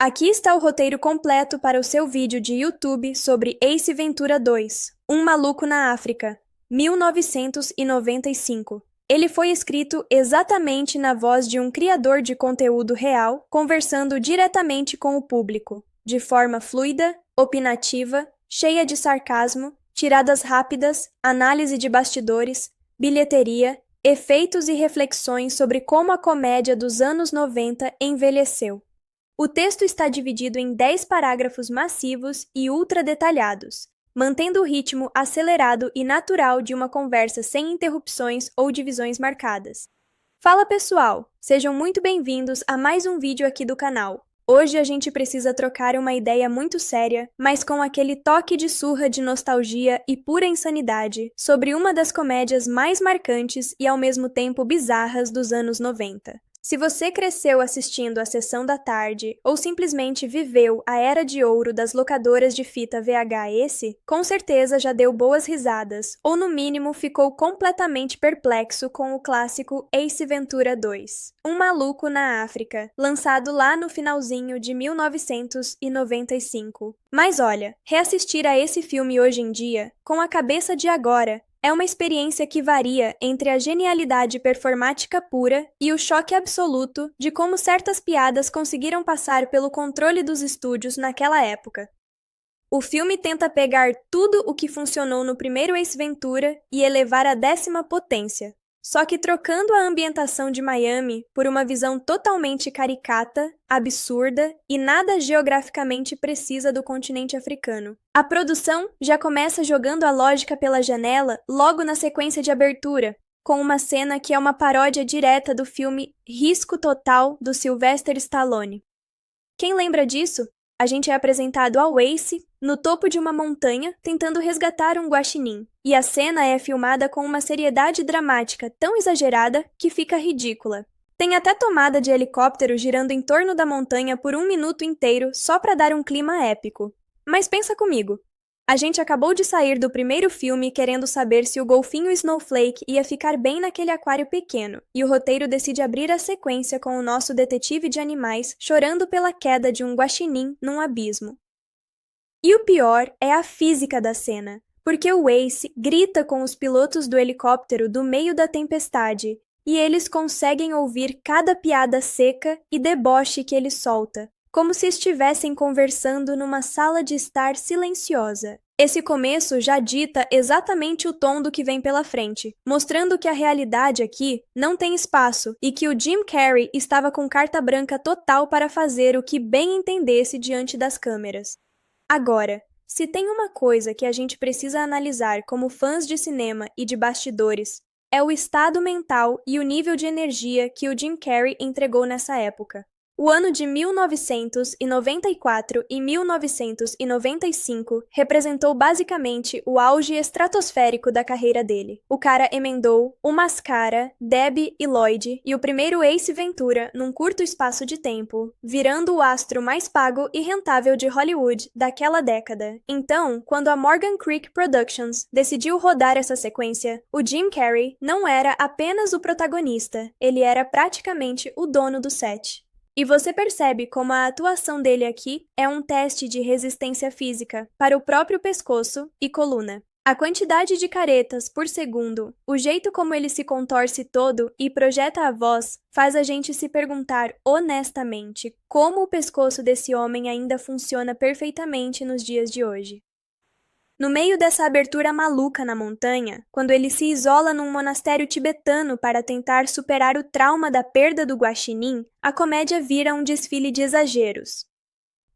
Aqui está o roteiro completo para o seu vídeo de YouTube sobre Ace Ventura 2, Um Maluco na África, 1995. Ele foi escrito exatamente na voz de um criador de conteúdo real, conversando diretamente com o público, de forma fluida, opinativa, cheia de sarcasmo, tiradas rápidas, análise de bastidores, bilheteria, efeitos e reflexões sobre como a comédia dos anos 90 envelheceu. O texto está dividido em 10 parágrafos massivos e ultra detalhados, mantendo o ritmo acelerado e natural de uma conversa sem interrupções ou divisões marcadas. Fala pessoal, sejam muito bem-vindos a mais um vídeo aqui do canal. Hoje a gente precisa trocar uma ideia muito séria, mas com aquele toque de surra de nostalgia e pura insanidade, sobre uma das comédias mais marcantes e ao mesmo tempo bizarras dos anos 90. Se você cresceu assistindo a Sessão da Tarde ou simplesmente viveu a era de ouro das locadoras de fita VHS, com certeza já deu boas risadas, ou no mínimo ficou completamente perplexo com o clássico Ace Ventura 2, Um Maluco na África, lançado lá no finalzinho de 1995. Mas olha, reassistir a esse filme hoje em dia, com a cabeça de agora, é uma experiência que varia entre a genialidade performática pura e o choque absoluto de como certas piadas conseguiram passar pelo controle dos estúdios naquela época. O filme tenta pegar tudo o que funcionou no primeiro Ace Ventura e elevar à 10ª potência, só que trocando a ambientação de Miami por uma visão totalmente caricata, absurda e nada geograficamente precisa do continente africano. A produção já começa jogando a lógica pela janela logo na sequência de abertura, com uma cena que é uma paródia direta do filme Risco Total do Sylvester Stallone. Quem lembra disso? A gente é apresentado ao Ace no topo de uma montanha tentando resgatar um guaxinim, e a cena é filmada com uma seriedade dramática tão exagerada que fica ridícula. Tem até tomada de helicóptero girando em torno da montanha por 1 minuto inteiro só para dar um clima épico. Mas pensa comigo, a gente acabou de sair do primeiro filme querendo saber se o golfinho Snowflake ia ficar bem naquele aquário pequeno, e o roteiro decide abrir a sequência com o nosso detetive de animais chorando pela queda de um guaxinim num abismo. E o pior é a física da cena, porque o Ace grita com os pilotos do helicóptero do meio da tempestade, e eles conseguem ouvir cada piada seca e deboche que ele solta, como se estivessem conversando numa sala de estar silenciosa. Esse começo já dita exatamente o tom do que vem pela frente, mostrando que a realidade aqui não tem espaço e que o Jim Carrey estava com carta branca total para fazer o que bem entendesse diante das câmeras. Agora, se tem uma coisa que a gente precisa analisar como fãs de cinema e de bastidores, é o estado mental e o nível de energia que o Jim Carrey entregou nessa época. O ano de 1994 e 1995 representou basicamente o auge estratosférico da carreira dele. O cara emendou O Mascara, Debbie e Lloyd e o primeiro Ace Ventura num curto espaço de tempo, virando o astro mais pago e rentável de Hollywood daquela década. Então, quando a Morgan Creek Productions decidiu rodar essa sequência, o Jim Carrey não era apenas o protagonista, ele era praticamente o dono do set. E você percebe como a atuação dele aqui é um teste de resistência física para o próprio pescoço e coluna. A quantidade de caretas por segundo, o jeito como ele se contorce todo e projeta a voz, faz a gente se perguntar honestamente como o pescoço desse homem ainda funciona perfeitamente nos dias de hoje. No meio dessa abertura maluca na montanha, quando ele se isola num monastério tibetano para tentar superar o trauma da perda do guaxinim, a comédia vira um desfile de exageros.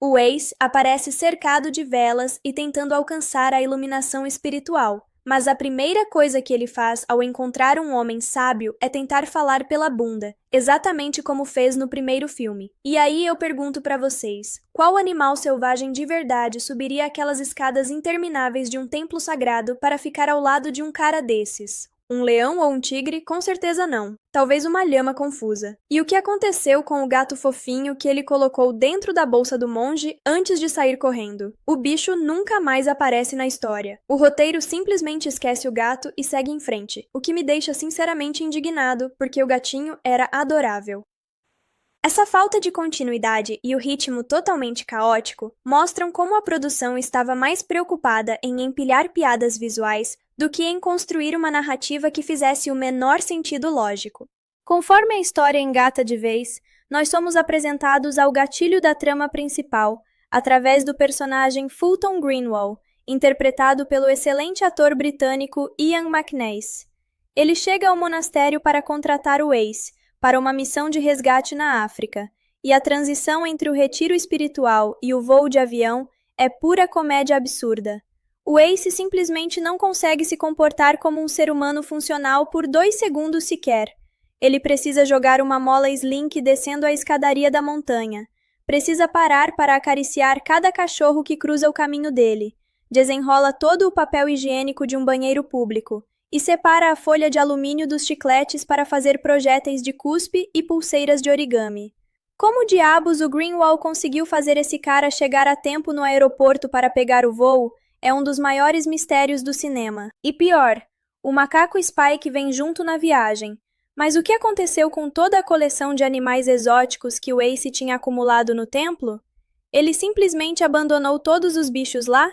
O Ace aparece cercado de velas e tentando alcançar a iluminação espiritual, mas a primeira coisa que ele faz ao encontrar um homem sábio é tentar falar pela bunda, exatamente como fez no primeiro filme. E aí eu pergunto pra vocês, qual animal selvagem de verdade subiria aquelas escadas intermináveis de um templo sagrado para ficar ao lado de um cara desses? Um leão ou um tigre? Com certeza não. Talvez uma lhama confusa. E o que aconteceu com o gato fofinho que ele colocou dentro da bolsa do monge antes de sair correndo? O bicho nunca mais aparece na história. O roteiro simplesmente esquece o gato e segue em frente, o que me deixa sinceramente indignado, porque o gatinho era adorável. Essa falta de continuidade e o ritmo totalmente caótico mostram como a produção estava mais preocupada em empilhar piadas visuais do que em construir uma narrativa que fizesse o menor sentido lógico. Conforme a história engata de vez, nós somos apresentados ao gatilho da trama principal, através do personagem Fulton Greenwell, interpretado pelo excelente ator britânico Ian McNeice. Ele chega ao monastério para contratar o Ace, para uma missão de resgate na África, e a transição entre o retiro espiritual e o voo de avião é pura comédia absurda. O Ace simplesmente não consegue se comportar como um ser humano funcional por 2 segundos sequer. Ele precisa jogar uma mola Slink descendo a escadaria da montanha. Precisa parar para acariciar cada cachorro que cruza o caminho dele. Desenrola todo o papel higiênico de um banheiro público e separa a folha de alumínio dos chicletes para fazer projéteis de cuspe e pulseiras de origami. Como diabos o Greenwald conseguiu fazer esse cara chegar a tempo no aeroporto para pegar o voo é um dos maiores mistérios do cinema. E pior, o macaco Spike vem junto na viagem. Mas o que aconteceu com toda a coleção de animais exóticos que o Ace tinha acumulado no templo? Ele simplesmente abandonou todos os bichos lá?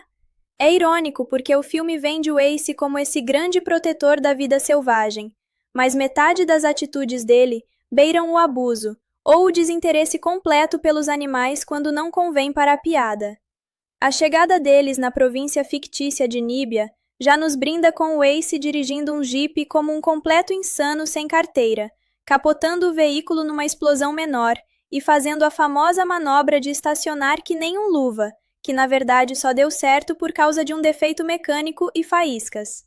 É irônico porque o filme vende o Ace como esse grande protetor da vida selvagem, mas metade das atitudes dele beiram o abuso ou o desinteresse completo pelos animais quando não convém para a piada. A chegada deles na província fictícia de Níbia já nos brinda com o Ace dirigindo um jipe como um completo insano sem carteira, capotando o veículo numa explosão menor e fazendo a famosa manobra de estacionar que nem um luva, que na verdade só deu certo por causa de um defeito mecânico e faíscas.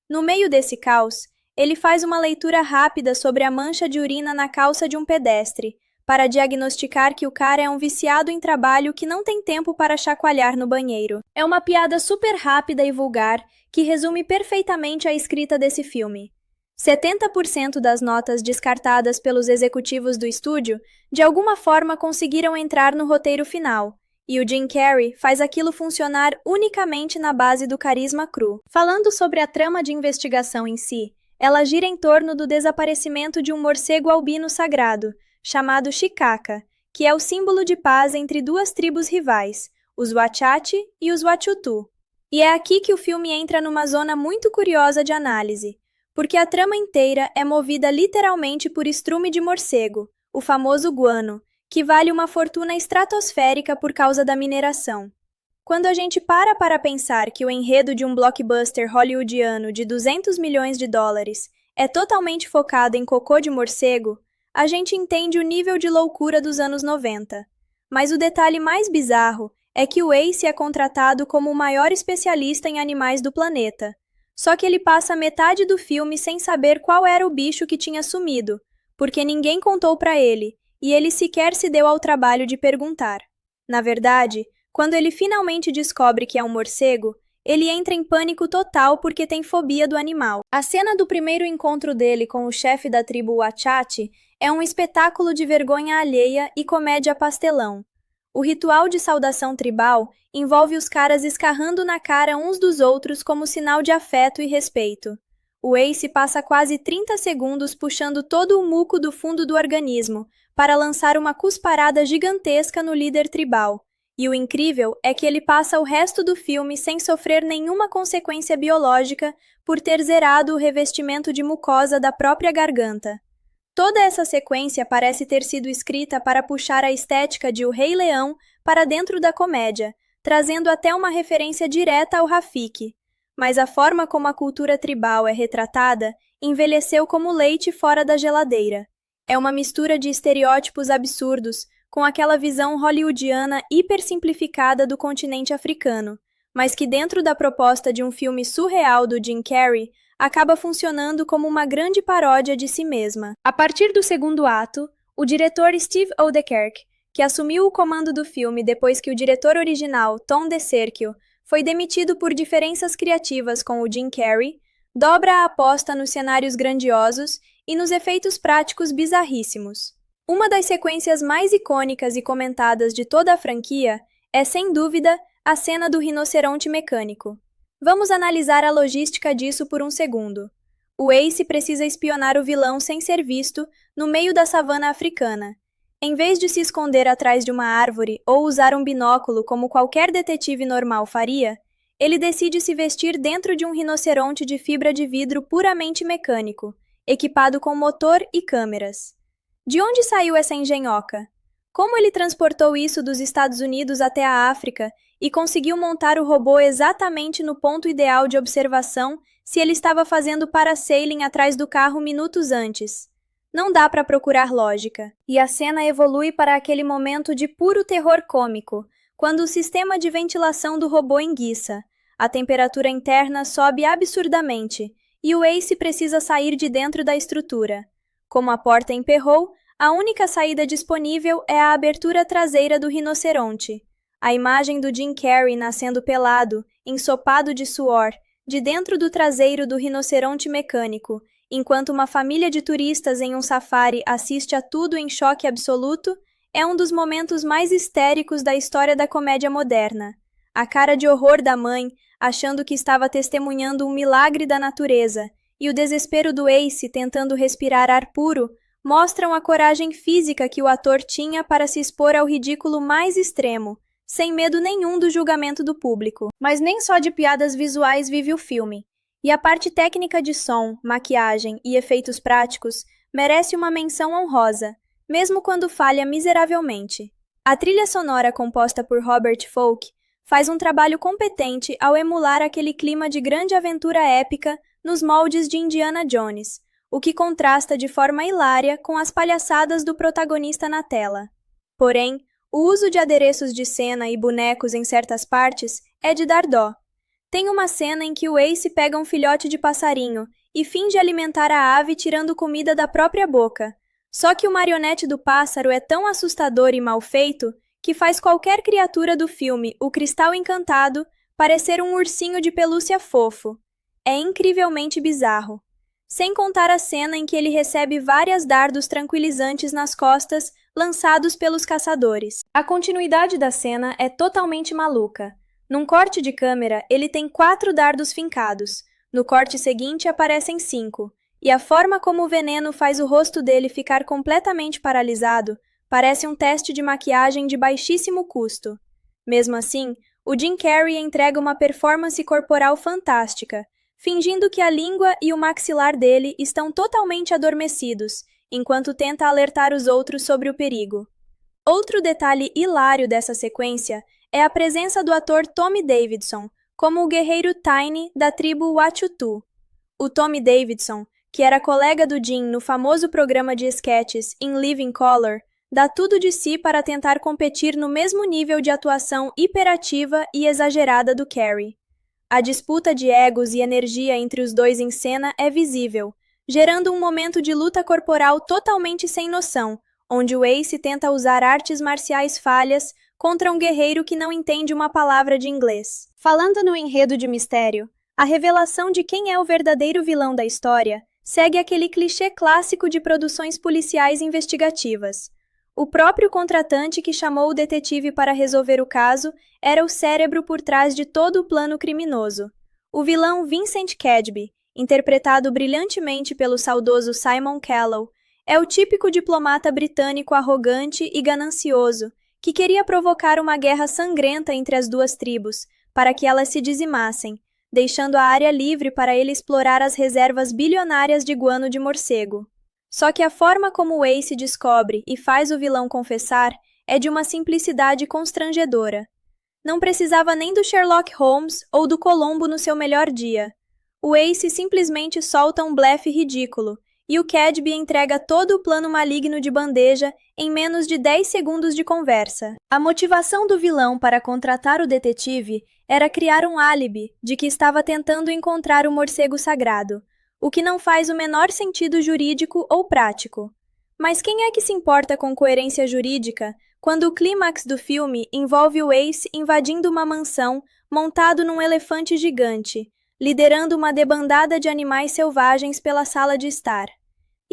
No meio desse caos, ele faz uma leitura rápida sobre a mancha de urina na calça de um pedestre, para diagnosticar que o cara é um viciado em trabalho que não tem tempo para chacoalhar no banheiro. É uma piada super rápida e vulgar que resume perfeitamente a escrita desse filme. 70% das notas descartadas pelos executivos do estúdio de alguma forma conseguiram entrar no roteiro final, e o Jim Carrey faz aquilo funcionar unicamente na base do carisma cru. Falando sobre a trama de investigação em si, ela gira em torno do desaparecimento de um morcego albino sagrado, chamado Chikaka, que é o símbolo de paz entre duas tribos rivais, os Wachache e os Wachutu. E é aqui que o filme entra numa zona muito curiosa de análise, porque a trama inteira é movida literalmente por estrume de morcego, o famoso guano, que vale uma fortuna estratosférica por causa da mineração. Quando a gente para pensar que o enredo de um blockbuster hollywoodiano de 200 milhões de dólares é totalmente focado em cocô de morcego, a gente entende o nível de loucura dos anos 90. Mas o detalhe mais bizarro é que o Ace é contratado como o maior especialista em animais do planeta. Só que ele passa metade do filme sem saber qual era o bicho que tinha sumido, porque ninguém contou para ele, e ele sequer se deu ao trabalho de perguntar. Na verdade, quando ele finalmente descobre que é um morcego, ele entra em pânico total porque tem fobia do animal. A cena do primeiro encontro dele com o chefe da tribo Wachache é um espetáculo de vergonha alheia e comédia pastelão. O ritual de saudação tribal envolve os caras escarrando na cara uns dos outros como sinal de afeto e respeito. O Ace passa quase 30 segundos puxando todo o muco do fundo do organismo para lançar uma cusparada gigantesca no líder tribal. E o incrível é que ele passa o resto do filme sem sofrer nenhuma consequência biológica por ter zerado o revestimento de mucosa da própria garganta. Toda essa sequência parece ter sido escrita para puxar a estética de O Rei Leão para dentro da comédia, trazendo até uma referência direta ao Rafiki. Mas a forma como a cultura tribal é retratada envelheceu como leite fora da geladeira. É uma mistura de estereótipos absurdos com aquela visão hollywoodiana hipersimplificada do continente africano, mas que dentro da proposta de um filme surreal do Jim Carrey, acaba funcionando como uma grande paródia de si mesma. A partir do segundo ato, o diretor Steve Oedekerk, que assumiu o comando do filme depois que o diretor original, Tom DeSerchio, foi demitido por diferenças criativas com o Jim Carrey, dobra a aposta nos cenários grandiosos e nos efeitos práticos bizarríssimos. Uma das sequências mais icônicas e comentadas de toda a franquia é, sem dúvida, a cena do rinoceronte mecânico. Vamos analisar a logística disso por um segundo. O Ace precisa espionar o vilão sem ser visto no meio da savana africana. Em vez de se esconder atrás de uma árvore ou usar um binóculo como qualquer detetive normal faria, ele decide se vestir dentro de um rinoceronte de fibra de vidro puramente mecânico, equipado com motor e câmeras. De onde saiu essa engenhoca? Como ele transportou isso dos Estados Unidos até a África e conseguiu montar o robô exatamente no ponto ideal de observação se ele estava fazendo parasailing atrás do carro minutos antes? Não dá para procurar lógica. E a cena evolui para aquele momento de puro terror cômico, quando o sistema de ventilação do robô enguiça. A temperatura interna sobe absurdamente e o Ace precisa sair de dentro da estrutura. Como a porta emperrou, a única saída disponível é a abertura traseira do rinoceronte. A imagem do Jim Carrey nascendo pelado, ensopado de suor, de dentro do traseiro do rinoceronte mecânico, enquanto uma família de turistas em um safari assiste a tudo em choque absoluto, é um dos momentos mais histéricos da história da comédia moderna. A cara de horror da mãe, achando que estava testemunhando um milagre da natureza, e o desespero do Ace tentando respirar ar puro, mostram a coragem física que o ator tinha para se expor ao ridículo mais extremo, sem medo nenhum do julgamento do público. Mas nem só de piadas visuais vive o filme. E a parte técnica de som, maquiagem e efeitos práticos merece uma menção honrosa, mesmo quando falha miseravelmente. A trilha sonora composta por Robert Folk faz um trabalho competente ao emular aquele clima de grande aventura épica nos moldes de Indiana Jones, o que contrasta de forma hilária com as palhaçadas do protagonista na tela. Porém, o uso de adereços de cena e bonecos em certas partes é de dar dó. Tem uma cena em que o Ace pega um filhote de passarinho e finge alimentar a ave tirando comida da própria boca. Só que o marionete do pássaro é tão assustador e mal feito que faz qualquer criatura do filme O Cristal Encantado parecer um ursinho de pelúcia fofo. É incrivelmente bizarro. Sem contar a cena em que ele recebe vários dardos tranquilizantes nas costas lançados pelos caçadores. A continuidade da cena é totalmente maluca. Num corte de câmera, ele tem 4 dardos fincados. No corte seguinte aparecem 5. E a forma como o veneno faz o rosto dele ficar completamente paralisado parece um teste de maquiagem de baixíssimo custo. Mesmo assim, o Jim Carrey entrega uma performance corporal fantástica, fingindo que a língua e o maxilar dele estão totalmente adormecidos, enquanto tenta alertar os outros sobre o perigo. Outro detalhe hilário dessa sequência é a presença do ator Tommy Davidson, como o guerreiro Tiny da tribo Wachatu. O Tommy Davidson, que era colega do Jim no famoso programa de esquetes In Living Color, dá tudo de si para tentar competir no mesmo nível de atuação hiperativa e exagerada do Carrey. A disputa de egos e energia entre os dois em cena é visível, gerando um momento de luta corporal totalmente sem noção, onde o Ace tenta usar artes marciais falhas contra um guerreiro que não entende uma palavra de inglês. Falando no enredo de mistério, a revelação de quem é o verdadeiro vilão da história segue aquele clichê clássico de produções policiais investigativas. O próprio contratante que chamou o detetive para resolver o caso era o cérebro por trás de todo o plano criminoso. O vilão Vincent Cadby, interpretado brilhantemente pelo saudoso Simon Callow, é o típico diplomata britânico arrogante e ganancioso que queria provocar uma guerra sangrenta entre as duas tribos, para que elas se dizimassem, deixando a área livre para ele explorar as reservas bilionárias de guano de morcego. Só que a forma como o Ace descobre e faz o vilão confessar é de uma simplicidade constrangedora. Não precisava nem do Sherlock Holmes ou do Colombo no seu melhor dia. O Ace simplesmente solta um blefe ridículo, e o Cadby entrega todo o plano maligno de bandeja em menos de 10 segundos de conversa. A motivação do vilão para contratar o detetive era criar um álibi de que estava tentando encontrar o morcego sagrado, o que não faz o menor sentido jurídico ou prático. Mas quem é que se importa com coerência jurídica quando o clímax do filme envolve o Ace invadindo uma mansão montado num elefante gigante, liderando uma debandada de animais selvagens pela sala de estar?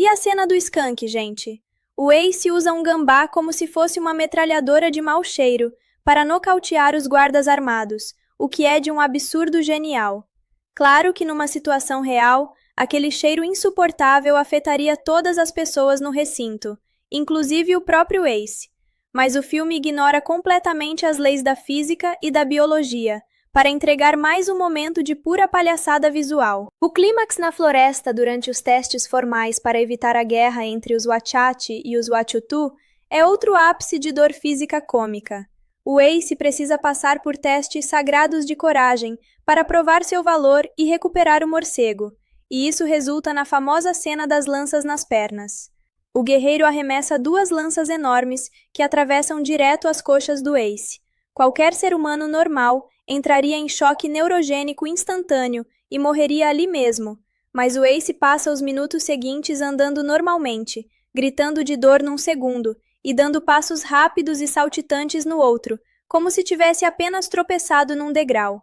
E a cena do skunk, gente? O Ace usa um gambá como se fosse uma metralhadora de mau cheiro para nocautear os guardas armados, o que é de um absurdo genial. Claro que numa situação real, aquele cheiro insuportável afetaria todas as pessoas no recinto, inclusive o próprio Ace. Mas o filme ignora completamente as leis da física e da biologia, para entregar mais um momento de pura palhaçada visual. O clímax na floresta durante os testes formais para evitar a guerra entre os Wachati e os Wachutu é outro ápice de dor física cômica. O Ace precisa passar por testes sagrados de coragem para provar seu valor e recuperar o morcego, e isso resulta na famosa cena das lanças nas pernas. O guerreiro arremessa duas lanças enormes que atravessam direto as coxas do Ace. Qualquer ser humano normal entraria em choque neurogênico instantâneo e morreria ali mesmo, mas o Ace passa os minutos seguintes andando normalmente, gritando de dor num segundo e dando passos rápidos e saltitantes no outro, como se tivesse apenas tropeçado num degrau.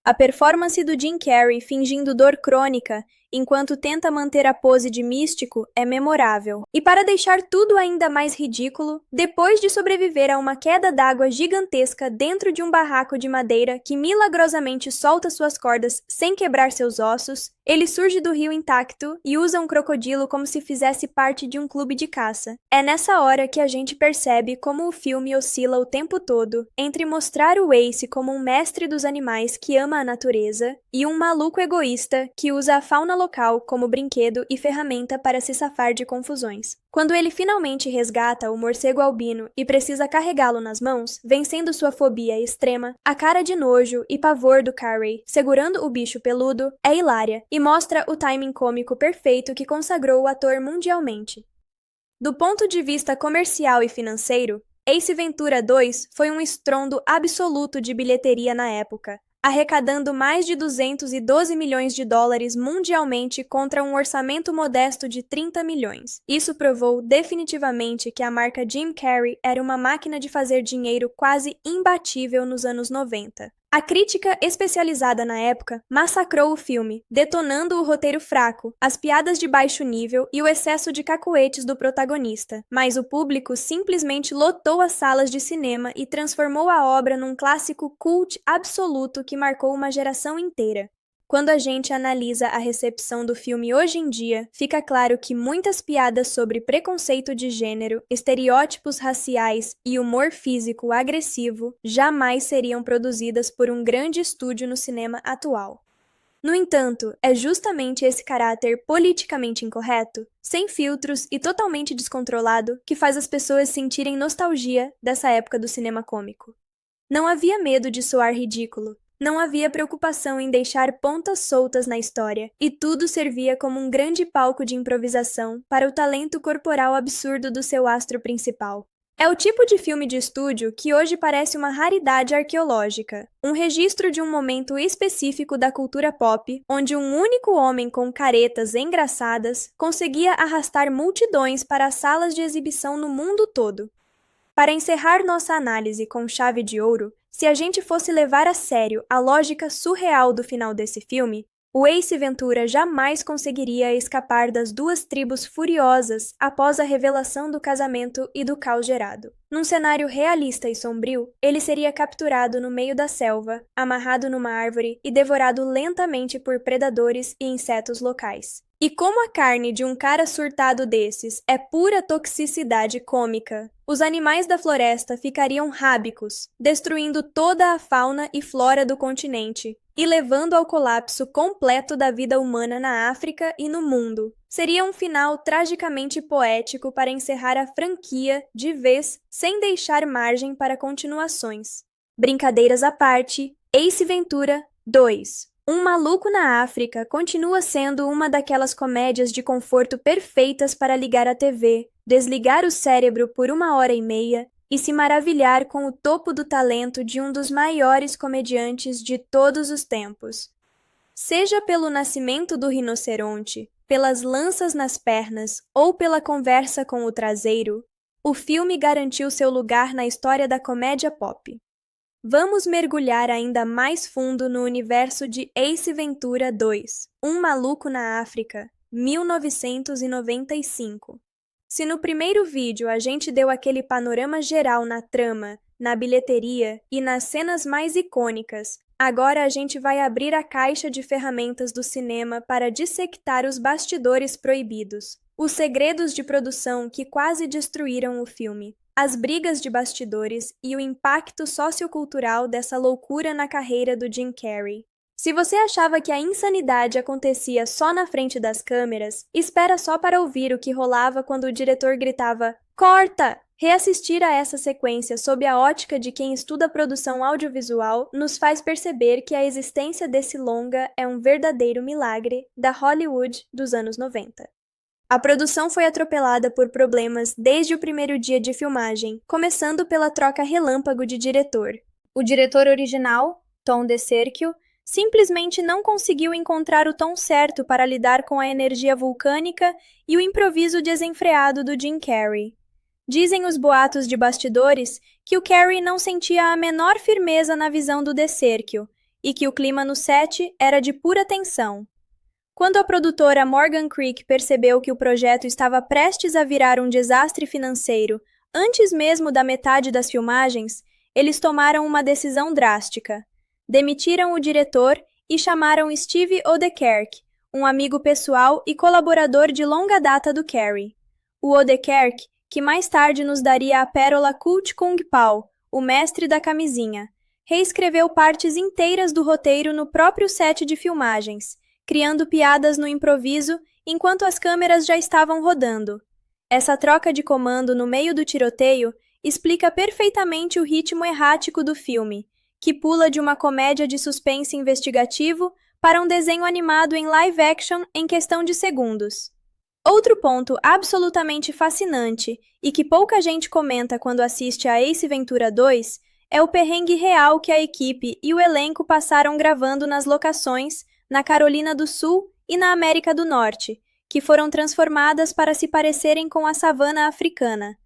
A performance do Jim Carrey fingindo dor crônica enquanto tenta manter a pose de místico é memorável. E para deixar tudo ainda mais ridículo, depois de sobreviver a uma queda d'água gigantesca dentro de um barraco de madeira que milagrosamente solta suas cordas sem quebrar seus ossos, ele surge do rio intacto e usa um crocodilo como se fizesse parte de um clube de caça. É nessa hora que a gente percebe como o filme oscila o tempo todo entre mostrar o Ace como um mestre dos animais que ama a natureza e um maluco egoísta que usa a fauna local como brinquedo e ferramenta para se safar de confusões. Quando ele finalmente resgata o morcego albino e precisa carregá-lo nas mãos, vencendo sua fobia extrema, a cara de nojo e pavor do Carrey segurando o bicho peludo é hilária e mostra o timing cômico perfeito que consagrou o ator mundialmente. Do ponto de vista comercial e financeiro, Ace Ventura 2 foi um estrondo absoluto de bilheteria na época, arrecadando mais de 212 milhões de dólares mundialmente contra um orçamento modesto de 30 milhões. Isso provou definitivamente que a marca Jim Carrey era uma máquina de fazer dinheiro quase imbatível nos anos 90. A crítica especializada na época massacrou o filme, detonando o roteiro fraco, as piadas de baixo nível e o excesso de cacuetes do protagonista. Mas o público simplesmente lotou as salas de cinema e transformou a obra num clássico cult absoluto que marcou uma geração inteira. Quando a gente analisa a recepção do filme hoje em dia, fica claro que muitas piadas sobre preconceito de gênero, estereótipos raciais e humor físico agressivo jamais seriam produzidas por um grande estúdio no cinema atual. No entanto, é justamente esse caráter politicamente incorreto, sem filtros e totalmente descontrolado, que faz as pessoas sentirem nostalgia dessa época do cinema cômico. Não havia medo de soar ridículo. Não havia preocupação em deixar pontas soltas na história, e tudo servia como um grande palco de improvisação para o talento corporal absurdo do seu astro principal. É o tipo de filme de estúdio que hoje parece uma raridade arqueológica, um registro de um momento específico da cultura pop, onde um único homem com caretas engraçadas conseguia arrastar multidões para as salas de exibição no mundo todo. Para encerrar nossa análise com chave de ouro, se a gente fosse levar a sério a lógica surreal do final desse filme, o Ace Ventura jamais conseguiria escapar das duas tribos furiosas após a revelação do casamento e do caos gerado. Num cenário realista e sombrio, ele seria capturado no meio da selva, amarrado numa árvore e devorado lentamente por predadores e insetos locais. E como a carne de um cara surtado desses é pura toxicidade cômica, os animais da floresta ficariam rábicos, destruindo toda a fauna e flora do continente e levando ao colapso completo da vida humana na África e no mundo. Seria um final tragicamente poético para encerrar a franquia de vez, sem deixar margem para continuações. Brincadeiras à parte, Ace Ventura 2. Um Maluco na África continua sendo uma daquelas comédias de conforto perfeitas para ligar a TV, desligar o cérebro por 1h30 e se maravilhar com o topo do talento de um dos maiores comediantes de todos os tempos. Seja pelo nascimento do rinoceronte, pelas lanças nas pernas ou pela conversa com o traseiro, o filme garantiu seu lugar na história da comédia pop. Vamos mergulhar ainda mais fundo no universo de Ace Ventura 2, Um Maluco na África, 1995. Se no primeiro vídeo a gente deu aquele panorama geral na trama, na bilheteria e nas cenas mais icônicas, agora a gente vai abrir a caixa de ferramentas do cinema para dissectar os bastidores proibidos. Os segredos de produção que quase destruíram o filme, as brigas de bastidores e o impacto sociocultural dessa loucura na carreira do Jim Carrey. Se você achava que a insanidade acontecia só na frente das câmeras, espera só para ouvir o que rolava quando o diretor gritava "Corta!". Reassistir a essa sequência sob a ótica de quem estuda produção audiovisual nos faz perceber que a existência desse longa é um verdadeiro milagre da Hollywood dos anos 90. A produção foi atropelada por problemas desde o primeiro dia de filmagem, começando pela troca relâmpago de diretor. O diretor original, Tom DeSerchio, simplesmente não conseguiu encontrar o tom certo para lidar com a energia vulcânica e o improviso desenfreado do Jim Carrey. Dizem os boatos de bastidores que o Carrey não sentia a menor firmeza na visão do DeSerchio e que o clima no set era de pura tensão. Quando a produtora Morgan Creek percebeu que o projeto estava prestes a virar um desastre financeiro antes mesmo da metade das filmagens, eles tomaram uma decisão drástica. Demitiram o diretor e chamaram Steve Odenkirk, um amigo pessoal e colaborador de longa data do Carrey. O Odenkirk, que mais tarde nos daria a pérola Cult Kung Pao, o mestre da camisinha, reescreveu partes inteiras do roteiro no próprio set de filmagens, criando piadas no improviso enquanto as câmeras já estavam rodando. Essa troca de comando no meio do tiroteio explica perfeitamente o ritmo errático do filme, que pula de uma comédia de suspense investigativo para um desenho animado em live action em questão de segundos. Outro ponto absolutamente fascinante e que pouca gente comenta quando assiste a Ace Ventura 2 é o perrengue real que a equipe e o elenco passaram gravando nas locações na Carolina do Sul e na América do Norte, que foram transformadas para se parecerem com a savana africana.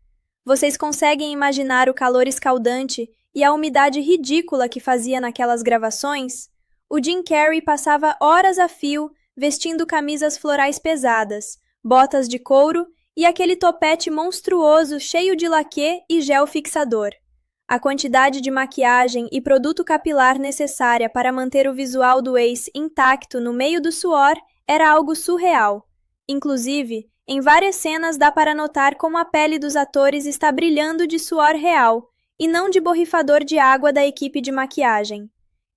Vocês conseguem imaginar o calor escaldante e a umidade ridícula que fazia naquelas gravações? O Jim Carrey passava horas a fio vestindo camisas florais pesadas, botas de couro e aquele topete monstruoso cheio de laquê e gel fixador. A quantidade de maquiagem e produto capilar necessária para manter o visual do Ace intacto no meio do suor era algo surreal. Inclusive, em várias cenas dá para notar como a pele dos atores está brilhando de suor real, e não de borrifador de água da equipe de maquiagem.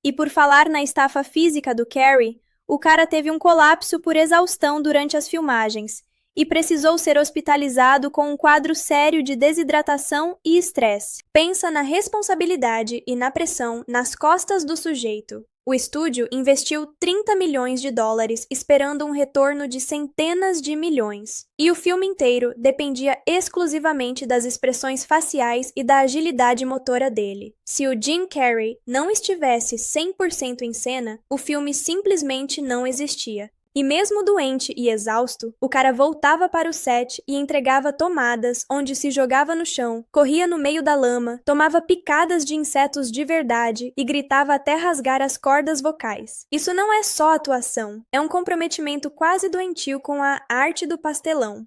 E por falar na estafa física do Carrey, o cara teve um colapso por exaustão durante as filmagens e precisou ser hospitalizado com um quadro sério de desidratação e estresse. Pensa na responsabilidade e na pressão nas costas do sujeito. O estúdio investiu 30 milhões de dólares esperando um retorno de centenas de milhões. E o filme inteiro dependia exclusivamente das expressões faciais e da agilidade motora dele. Se o Jim Carrey não estivesse 100% em cena, o filme simplesmente não existia. E mesmo doente e exausto, o cara voltava para o set e entregava tomadas onde se jogava no chão, corria no meio da lama, tomava picadas de insetos de verdade e gritava até rasgar as cordas vocais. Isso não é só atuação, é um comprometimento quase doentio com a arte do pastelão.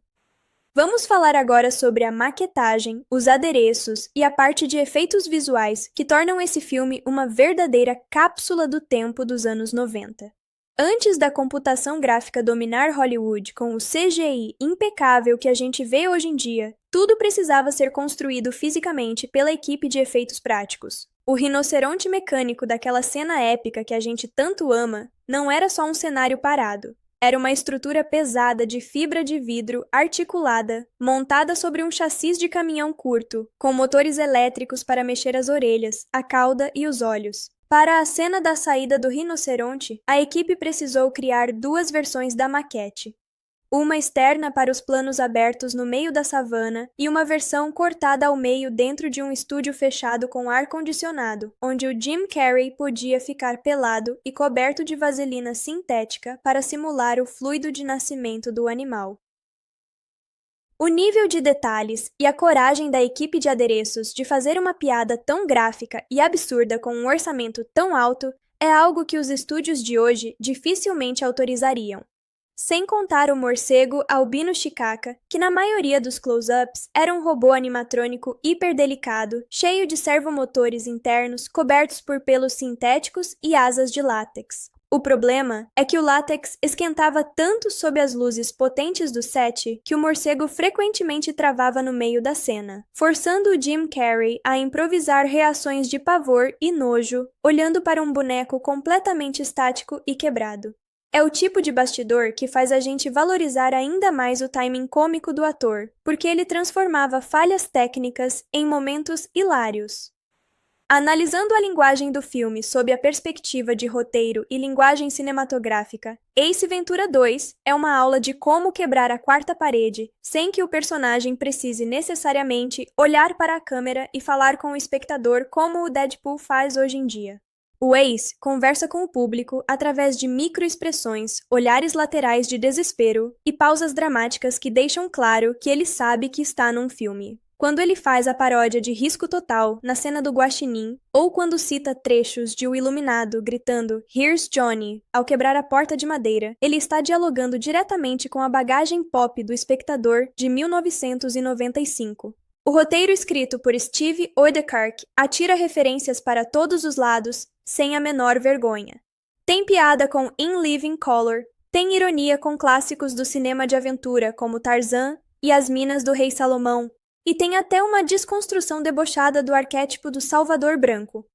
Vamos falar agora sobre a maquetagem, os adereços e a parte de efeitos visuais que tornam esse filme uma verdadeira cápsula do tempo dos anos 90. Antes da computação gráfica dominar Hollywood com o CGI impecável que a gente vê hoje em dia, tudo precisava ser construído fisicamente pela equipe de efeitos práticos. O rinoceronte mecânico daquela cena épica que a gente tanto ama não era só um cenário parado. Era uma estrutura pesada de fibra de vidro articulada, montada sobre um chassi de caminhão curto, com motores elétricos para mexer as orelhas, a cauda e os olhos. Para a cena da saída do rinoceronte, a equipe precisou criar duas versões da maquete. Uma externa para os planos abertos no meio da savana e uma versão cortada ao meio dentro de um estúdio fechado com ar-condicionado, onde o Jim Carrey podia ficar pelado e coberto de vaselina sintética para simular o fluido de nascimento do animal. O nível de detalhes e a coragem da equipe de adereços de fazer uma piada tão gráfica e absurda com um orçamento tão alto é algo que os estúdios de hoje dificilmente autorizariam. Sem contar o morcego albino Chikaka, que na maioria dos close-ups era um robô animatrônico hiperdelicado, cheio de servomotores internos cobertos por pelos sintéticos e asas de látex. O problema é que o látex esquentava tanto sob as luzes potentes do set que o morcego frequentemente travava no meio da cena, forçando o Jim Carrey a improvisar reações de pavor e nojo, olhando para um boneco completamente estático e quebrado. É o tipo de bastidor que faz a gente valorizar ainda mais o timing cômico do ator, porque ele transformava falhas técnicas em momentos hilários. Analisando a linguagem do filme sob a perspectiva de roteiro e linguagem cinematográfica, Ace Ventura 2 é uma aula de como quebrar a quarta parede sem que o personagem precise necessariamente olhar para a câmera e falar com o espectador como o Deadpool faz hoje em dia. O Ace conversa com o público através de microexpressões, olhares laterais de desespero e pausas dramáticas que deixam claro que ele sabe que está num filme. Quando ele faz a paródia de Risco Total na cena do Guaxinim, ou quando cita trechos de O Iluminado gritando "Here's Johnny" ao quebrar a porta de madeira, ele está dialogando diretamente com a bagagem pop do espectador de 1995. O roteiro escrito por Steve Oedekerk atira referências para todos os lados, sem a menor vergonha. Tem piada com In Living Color, tem ironia com clássicos do cinema de aventura como Tarzan e As Minas do Rei Salomão, e tem até uma desconstrução debochada do arquétipo do Salvador Branco.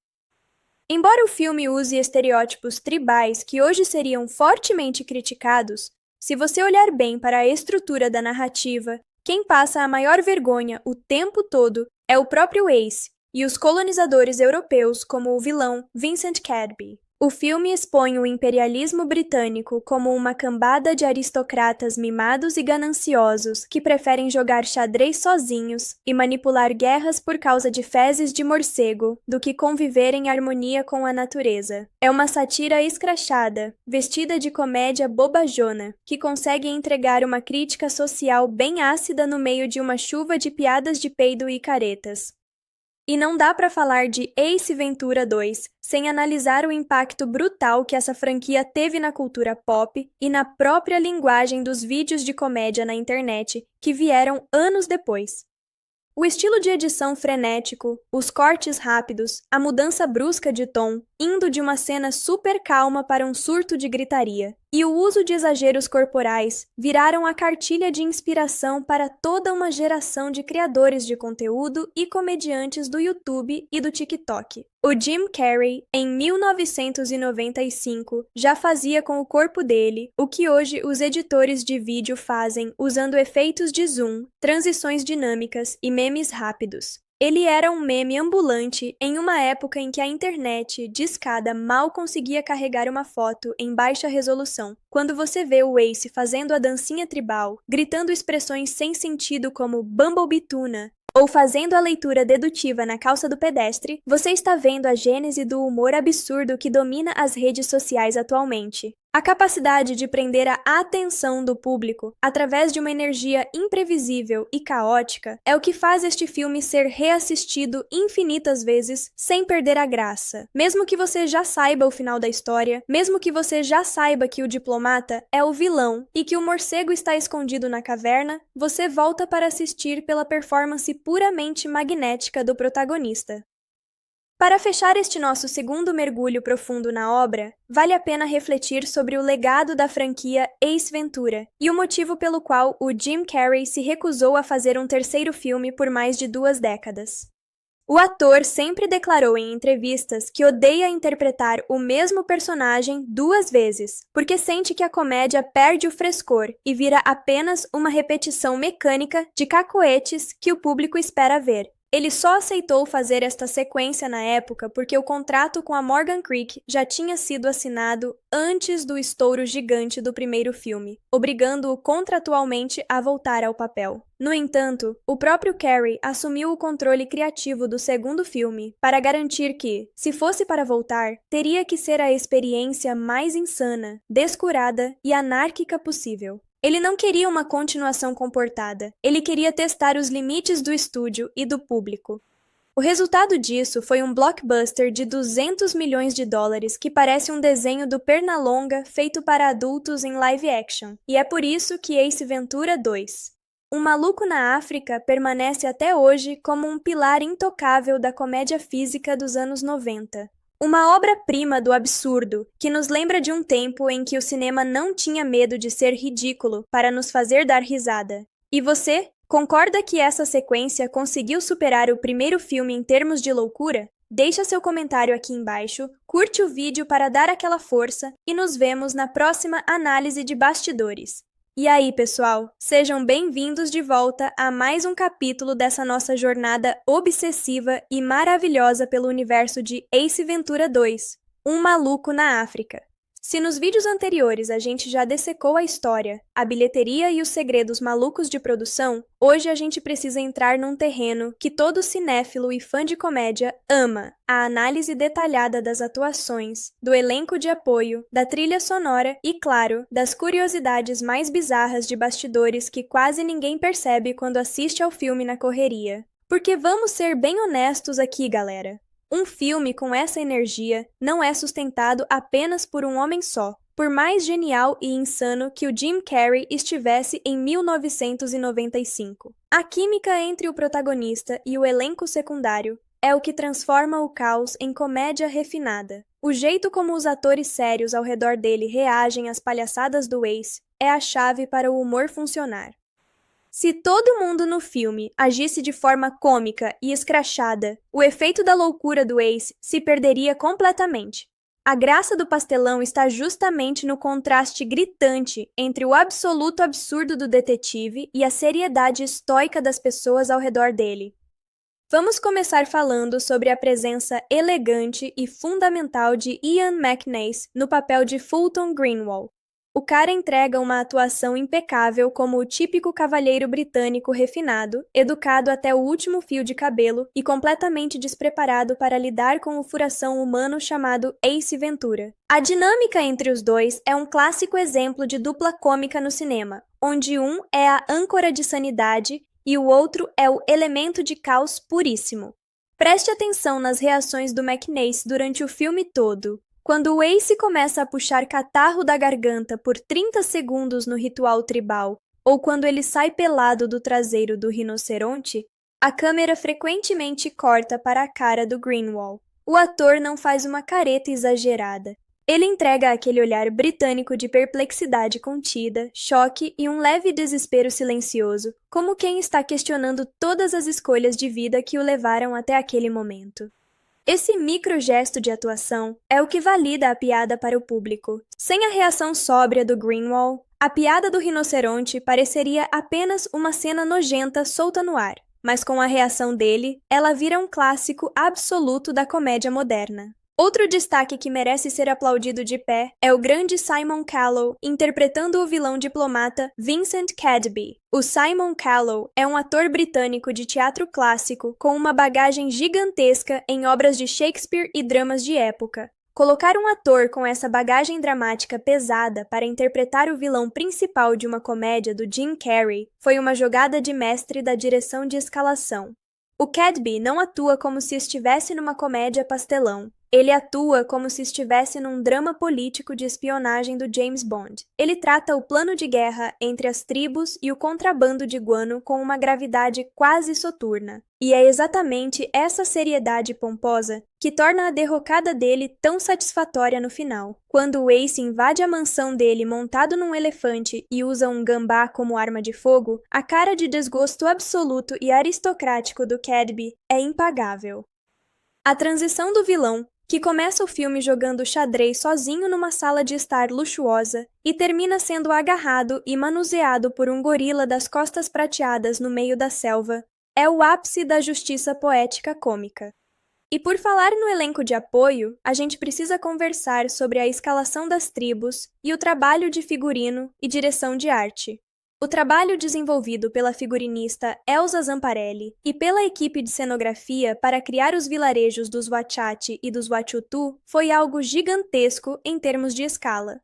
Embora o filme use estereótipos tribais que hoje seriam fortemente criticados, se você olhar bem para a estrutura da narrativa, quem passa a maior vergonha o tempo todo é o próprio Ace e os colonizadores europeus como o vilão Vincent Cadby. O filme expõe o imperialismo britânico como uma cambada de aristocratas mimados e gananciosos que preferem jogar xadrez sozinhos e manipular guerras por causa de fezes de morcego do que conviver em harmonia com a natureza. É uma sátira escrachada, vestida de comédia bobajona, que consegue entregar uma crítica social bem ácida no meio de uma chuva de piadas de peido e caretas. E não dá pra falar de Ace Ventura 2 sem analisar o impacto brutal que essa franquia teve na cultura pop e na própria linguagem dos vídeos de comédia na internet que vieram anos depois. O estilo de edição frenético, os cortes rápidos, a mudança brusca de tom, indo de uma cena super calma para um surto de gritaria, e o uso de exageros corporais viraram a cartilha de inspiração para toda uma geração de criadores de conteúdo e comediantes do YouTube e do TikTok. O Jim Carrey, em 1995, já fazia com o corpo dele o que hoje os editores de vídeo fazem usando efeitos de zoom, transições dinâmicas e memes rápidos. Ele era um meme ambulante em uma época em que a internet discada mal conseguia carregar uma foto em baixa resolução. Quando você vê o Ace fazendo a dancinha tribal, gritando expressões sem sentido como Bumblebee Tuna, ou fazendo a leitura dedutiva na calça do pedestre, você está vendo a gênese do humor absurdo que domina as redes sociais atualmente. A capacidade de prender a atenção do público através de uma energia imprevisível e caótica é o que faz este filme ser reassistido infinitas vezes sem perder a graça. Mesmo que você já saiba o final da história, mesmo que você já saiba que o diplomata é o vilão e que o morcego está escondido na caverna, você volta para assistir pela performance puramente magnética do protagonista. Para fechar este nosso segundo mergulho profundo na obra, vale a pena refletir sobre o legado da franquia Ace Ventura e o motivo pelo qual o Jim Carrey se recusou a fazer um terceiro filme por mais de 2 décadas. O ator sempre declarou em entrevistas que odeia interpretar o mesmo personagem 2 vezes, porque sente que a comédia perde o frescor e vira apenas uma repetição mecânica de cacoetes que o público espera ver. Ele só aceitou fazer esta sequência na época porque o contrato com a Morgan Creek já tinha sido assinado antes do estouro gigante do primeiro filme, obrigando-o contratualmente a voltar ao papel. No entanto, o próprio Carrey assumiu o controle criativo do segundo filme para garantir que, se fosse para voltar, teria que ser a experiência mais insana, descurada e anárquica possível. Ele não queria uma continuação comportada, ele queria testar os limites do estúdio e do público. O resultado disso foi um blockbuster de 200 milhões de dólares que parece um desenho do Pernalonga feito para adultos em live action, e é por isso que Ace Ventura 2. Um Maluco na África permanece até hoje como um pilar intocável da comédia física dos anos 90. Uma obra-prima do absurdo, que nos lembra de um tempo em que o cinema não tinha medo de ser ridículo para nos fazer dar risada. E você, concorda que essa sequência conseguiu superar o primeiro filme em termos de loucura? Deixa seu comentário aqui embaixo, curte o vídeo para dar aquela força e nos vemos na próxima análise de bastidores. E aí, pessoal, sejam bem-vindos de volta a mais um capítulo dessa nossa jornada obsessiva e maravilhosa pelo universo de Ace Ventura 2, Um Maluco na África. Se nos vídeos anteriores a gente já dessecou a história, a bilheteria e os segredos malucos de produção, hoje a gente precisa entrar num terreno que todo cinéfilo e fã de comédia ama: a análise detalhada das atuações, do elenco de apoio, da trilha sonora e, claro, das curiosidades mais bizarras de bastidores que quase ninguém percebe quando assiste ao filme na correria. Porque vamos ser bem honestos aqui, galera. Um filme com essa energia não é sustentado apenas por um homem só, por mais genial e insano que o Jim Carrey estivesse em 1995. A química entre o protagonista e o elenco secundário é o que transforma o caos em comédia refinada. O jeito como os atores sérios ao redor dele reagem às palhaçadas do Ace é a chave para o humor funcionar. Se todo mundo no filme agisse de forma cômica e escrachada, o efeito da loucura do Ace se perderia completamente. A graça do pastelão está justamente no contraste gritante entre o absoluto absurdo do detetive e a seriedade estoica das pessoas ao redor dele. Vamos começar falando sobre a presença elegante e fundamental de Ian McNeice no papel de Fulton Greenwald. O cara entrega uma atuação impecável como o típico cavalheiro britânico refinado, educado até o último fio de cabelo e completamente despreparado para lidar com o furação humano chamado Ace Ventura. A dinâmica entre os dois é um clássico exemplo de dupla cômica no cinema, onde um é a âncora de sanidade e o outro é o elemento de caos puríssimo. Preste atenção nas reações do McNeice durante o filme todo. Quando o Ace começa a puxar catarro da garganta por 30 segundos no ritual tribal, ou quando ele sai pelado do traseiro do rinoceronte, a câmera frequentemente corta para a cara do Greenwald. O ator não faz uma careta exagerada. Ele entrega aquele olhar britânico de perplexidade contida, choque e um leve desespero silencioso, como quem está questionando todas as escolhas de vida que o levaram até aquele momento. Esse microgesto de atuação é o que valida a piada para o público. Sem a reação sóbria do Greenwald, a piada do rinoceronte pareceria apenas uma cena nojenta solta no ar, mas com a reação dele, ela vira um clássico absoluto da comédia moderna. Outro destaque que merece ser aplaudido de pé é o grande Simon Callow interpretando o vilão diplomata Vincent Cadby. O Simon Callow é um ator britânico de teatro clássico com uma bagagem gigantesca em obras de Shakespeare e dramas de época. Colocar um ator com essa bagagem dramática pesada para interpretar o vilão principal de uma comédia do Jim Carrey foi uma jogada de mestre da direção de escalação. O Cadby não atua como se estivesse numa comédia pastelão. Ele atua como se estivesse num drama político de espionagem do James Bond. Ele trata o plano de guerra entre as tribos e o contrabando de guano com uma gravidade quase soturna. E é exatamente essa seriedade pomposa que torna a derrocada dele tão satisfatória no final. Quando o Ace invade a mansão dele montado num elefante e usa um gambá como arma de fogo, a cara de desgosto absoluto e aristocrático do Cadby é impagável. A transição do vilão, que começa o filme jogando xadrez sozinho numa sala de estar luxuosa e termina sendo agarrado e manuseado por um gorila das costas prateadas no meio da selva, é o ápice da justiça poética cômica. E por falar no elenco de apoio, a gente precisa conversar sobre a escalação das tribos e o trabalho de figurino e direção de arte. O trabalho desenvolvido pela figurinista Elsa Zamparelli e pela equipe de cenografia para criar os vilarejos dos Wachati e dos Wachutu foi algo gigantesco em termos de escala.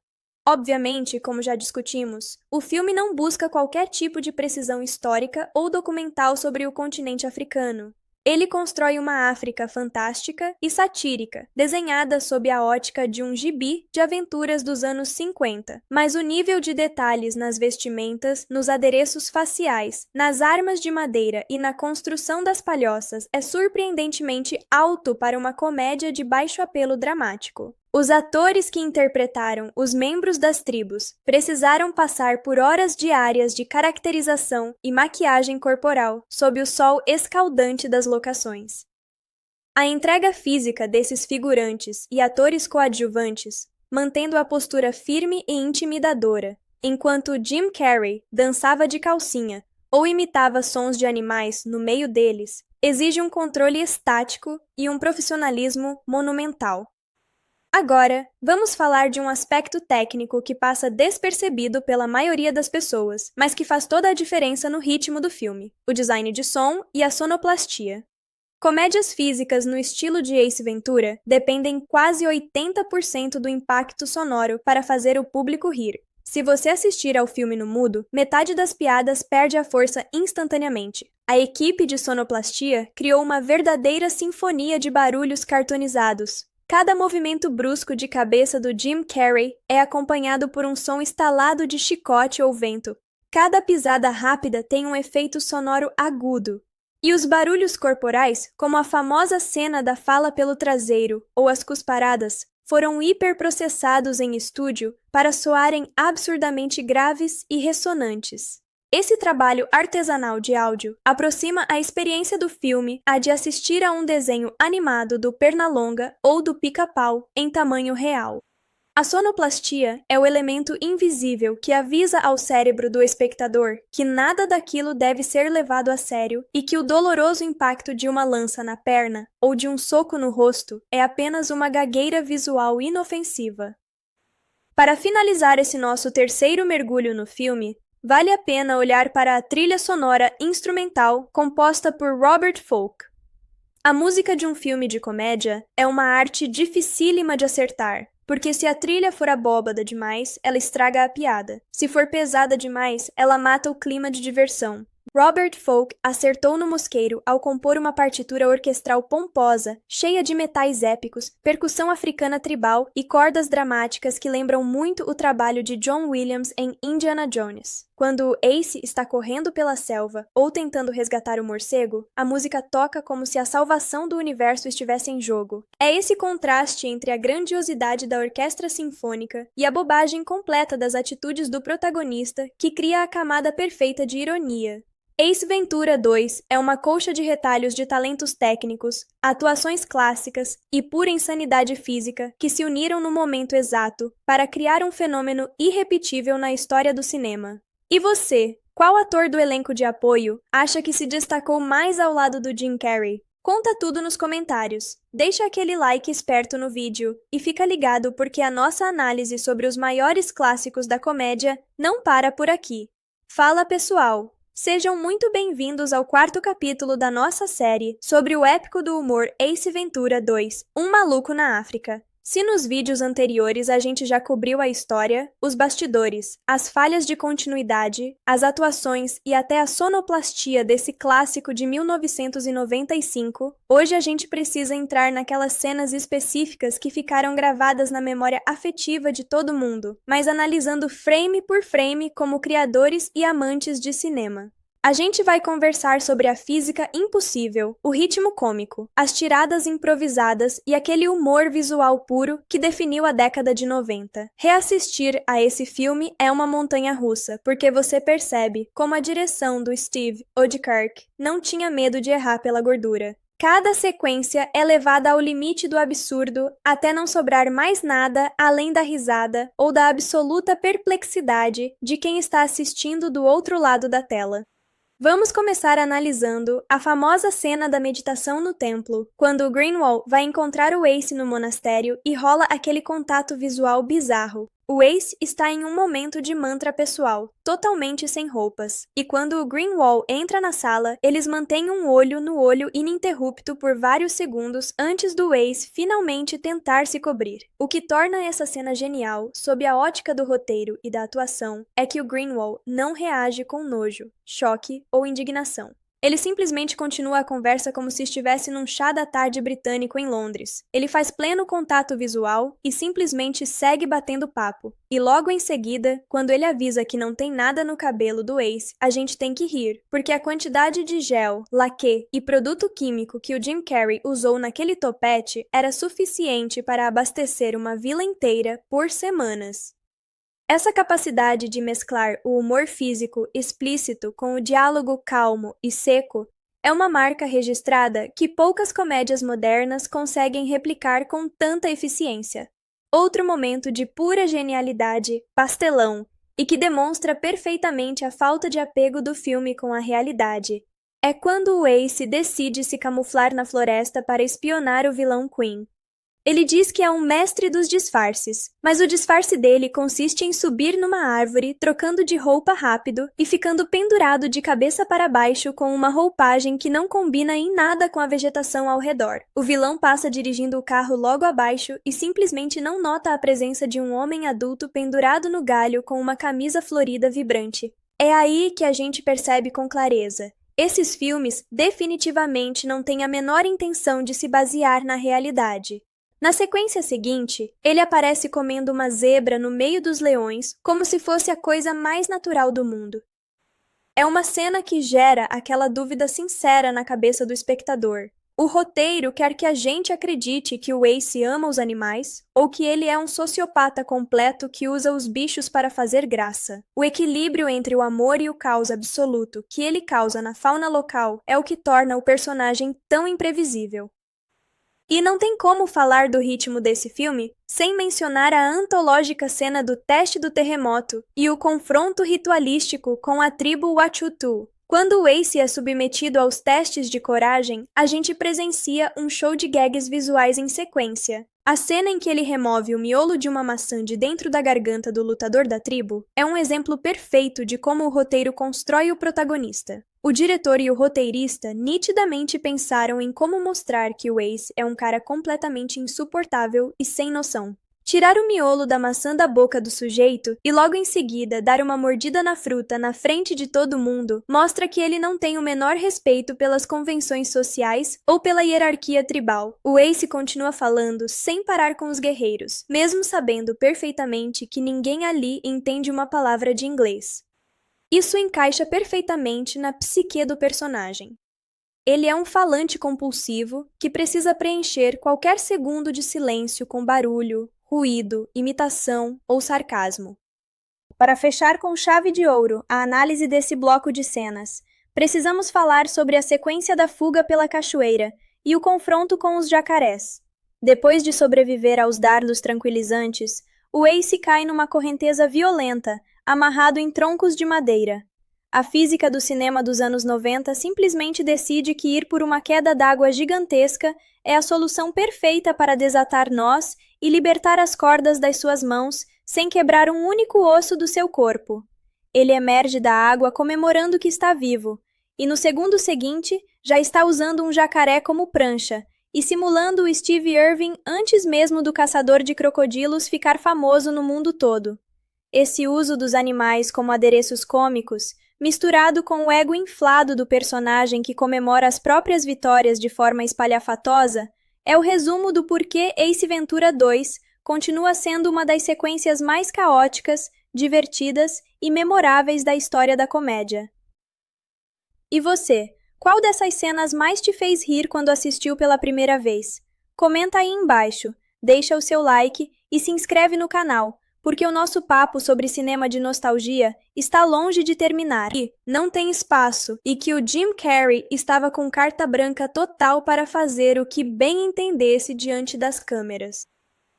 Obviamente, como já discutimos, o filme não busca qualquer tipo de precisão histórica ou documental sobre o continente africano. Ele constrói uma África fantástica e satírica, desenhada sob a ótica de um gibi de aventuras dos anos 50. Mas o nível de detalhes nas vestimentas, nos adereços faciais, nas armas de madeira e na construção das palhoças é surpreendentemente alto para uma comédia de baixo apelo dramático. Os atores que interpretaram os membros das tribos precisaram passar por horas diárias de caracterização e maquiagem corporal sob o sol escaldante das locações. A entrega física desses figurantes e atores coadjuvantes, mantendo a postura firme e intimidadora, enquanto Jim Carrey dançava de calcinha ou imitava sons de animais no meio deles, exige um controle estático e um profissionalismo monumental. Agora, vamos falar de um aspecto técnico que passa despercebido pela maioria das pessoas, mas que faz toda a diferença no ritmo do filme: o design de som e a sonoplastia. Comédias físicas no estilo de Ace Ventura dependem quase 80% do impacto sonoro para fazer o público rir. Se você assistir ao filme no mudo, metade das piadas perde a força instantaneamente. A equipe de sonoplastia criou uma verdadeira sinfonia de barulhos cartoonizados. Cada movimento brusco de cabeça do Jim Carrey é acompanhado por um som estalado de chicote ou vento. Cada pisada rápida tem um efeito sonoro agudo. E os barulhos corporais, como a famosa cena da fala pelo traseiro ou as cusparadas, foram hiperprocessados em estúdio para soarem absurdamente graves e ressonantes. Esse trabalho artesanal de áudio aproxima a experiência do filme à de assistir a um desenho animado do Pernalonga ou do Pica-Pau em tamanho real. A sonoplastia é o elemento invisível que avisa ao cérebro do espectador que nada daquilo deve ser levado a sério e que o doloroso impacto de uma lança na perna ou de um soco no rosto é apenas uma gagueira visual inofensiva. Para finalizar esse nosso terceiro mergulho no filme, vale a pena olhar para a trilha sonora instrumental composta por Robert Folk. A música de um filme de comédia é uma arte dificílima de acertar, porque se a trilha for abóbada demais, ela estraga a piada. Se for pesada demais, ela mata o clima de diversão. Robert Folk acertou no mosqueiro ao compor uma partitura orquestral pomposa, cheia de metais épicos, percussão africana tribal e cordas dramáticas que lembram muito o trabalho de John Williams em Indiana Jones. Quando Ace está correndo pela selva ou tentando resgatar o morcego, a música toca como se a salvação do universo estivesse em jogo. É esse contraste entre a grandiosidade da orquestra sinfônica e a bobagem completa das atitudes do protagonista que cria a camada perfeita de ironia. Ace Ventura 2 é uma colcha de retalhos de talentos técnicos, atuações clássicas e pura insanidade física que se uniram no momento exato para criar um fenômeno irrepetível na história do cinema. E você, qual ator do elenco de apoio acha que se destacou mais ao lado do Jim Carrey? Conta tudo nos comentários. Deixa aquele like esperto no vídeo e fica ligado porque a nossa análise sobre os maiores clássicos da comédia não para por aqui. Fala pessoal! Sejam muito bem-vindos ao quarto capítulo da nossa série sobre o épico do humor Ace Ventura 2, Um Maluco na África. Se nos vídeos anteriores a gente já cobriu a história, os bastidores, as falhas de continuidade, as atuações e até a sonoplastia desse clássico de 1995, hoje a gente precisa entrar naquelas cenas específicas que ficaram gravadas na memória afetiva de todo mundo, mas analisando frame por frame como criadores e amantes de cinema. A gente vai conversar sobre a física impossível, o ritmo cômico, as tiradas improvisadas e aquele humor visual puro que definiu a década de 90. Reassistir a esse filme é uma montanha-russa, porque você percebe como a direção do Steve Oedekerk não tinha medo de errar pela gordura. Cada sequência é levada ao limite do absurdo até não sobrar mais nada além da risada ou da absoluta perplexidade de quem está assistindo do outro lado da tela. Vamos começar analisando a famosa cena da meditação no templo, quando o Greenwald vai encontrar o Ace no monastério e rola aquele contato visual bizarro. O Ace está em um momento de mantra pessoal, totalmente sem roupas, e quando o Greenwald entra na sala, eles mantêm um olho no olho ininterrupto por vários segundos antes do Ace finalmente tentar se cobrir. O que torna essa cena genial, sob a ótica do roteiro e da atuação, é que o Greenwald não reage com nojo, choque ou indignação. Ele simplesmente continua a conversa como se estivesse num chá da tarde britânico em Londres. Ele faz pleno contato visual e simplesmente segue batendo papo. E logo em seguida, quando ele avisa que não tem nada no cabelo do Ace, a gente tem que rir, porque a quantidade de gel, laquê e produto químico que o Jim Carrey usou naquele topete era suficiente para abastecer uma vila inteira por semanas. Essa capacidade de mesclar o humor físico explícito com o diálogo calmo e seco é uma marca registrada que poucas comédias modernas conseguem replicar com tanta eficiência. Outro momento de pura genialidade, pastelão, e que demonstra perfeitamente a falta de apego do filme com a realidade, é quando o Ace decide se camuflar na floresta para espionar o vilão Queen. Ele diz que é um mestre dos disfarces, mas o disfarce dele consiste em subir numa árvore, trocando de roupa rápido e ficando pendurado de cabeça para baixo com uma roupagem que não combina em nada com a vegetação ao redor. O vilão passa dirigindo o carro logo abaixo e simplesmente não nota a presença de um homem adulto pendurado no galho com uma camisa florida vibrante. É aí que a gente percebe com clareza. Esses filmes definitivamente não têm a menor intenção de se basear na realidade. Na sequência seguinte, ele aparece comendo uma zebra no meio dos leões, como se fosse a coisa mais natural do mundo. É uma cena que gera aquela dúvida sincera na cabeça do espectador. O roteiro quer que a gente acredite que o Ace ama os animais, ou que ele é um sociopata completo que usa os bichos para fazer graça. O equilíbrio entre o amor e o caos absoluto que ele causa na fauna local é o que torna o personagem tão imprevisível. E não tem como falar do ritmo desse filme sem mencionar a antológica cena do teste do terremoto e o confronto ritualístico com a tribo Wachutu. Quando o Ace é submetido aos testes de coragem, a gente presencia um show de gags visuais em sequência. A cena em que ele remove o miolo de uma maçã de dentro da garganta do lutador da tribo é um exemplo perfeito de como o roteiro constrói o protagonista. O diretor e o roteirista nitidamente pensaram em como mostrar que o Ace é um cara completamente insuportável e sem noção. Tirar o miolo da maçã da boca do sujeito e logo em seguida dar uma mordida na fruta na frente de todo mundo mostra que ele não tem o menor respeito pelas convenções sociais ou pela hierarquia tribal. O Ace continua falando sem parar com os guerreiros, mesmo sabendo perfeitamente que ninguém ali entende uma palavra de inglês. Isso encaixa perfeitamente na psique do personagem. Ele é um falante compulsivo que precisa preencher qualquer segundo de silêncio com barulho, ruído, imitação ou sarcasmo. Para fechar com chave de ouro a análise desse bloco de cenas, precisamos falar sobre a sequência da fuga pela cachoeira e o confronto com os jacarés. Depois de sobreviver aos dardos tranquilizantes, o Ace cai numa correnteza violenta, amarrado em troncos de madeira. A física do cinema dos anos 90 simplesmente decide que ir por uma queda d'água gigantesca é a solução perfeita para desatar nós e libertar as cordas das suas mãos sem quebrar um único osso do seu corpo. Ele emerge da água comemorando que está vivo, e no segundo seguinte já está usando um jacaré como prancha e simulando o Steve Irwin antes mesmo do caçador de crocodilos ficar famoso no mundo todo. Esse uso dos animais como adereços cômicos, misturado com o ego inflado do personagem que comemora as próprias vitórias de forma espalhafatosa, é o resumo do porquê Ace Ventura 2 continua sendo uma das sequências mais caóticas, divertidas e memoráveis da história da comédia. E você, qual dessas cenas mais te fez rir quando assistiu pela primeira vez? Comenta aí embaixo, deixa o seu like e se inscreve no canal, porque o nosso papo sobre cinema de nostalgia está longe de terminar. E não tem espaço, e que o Jim Carrey estava com carta branca total para fazer o que bem entendesse diante das câmeras.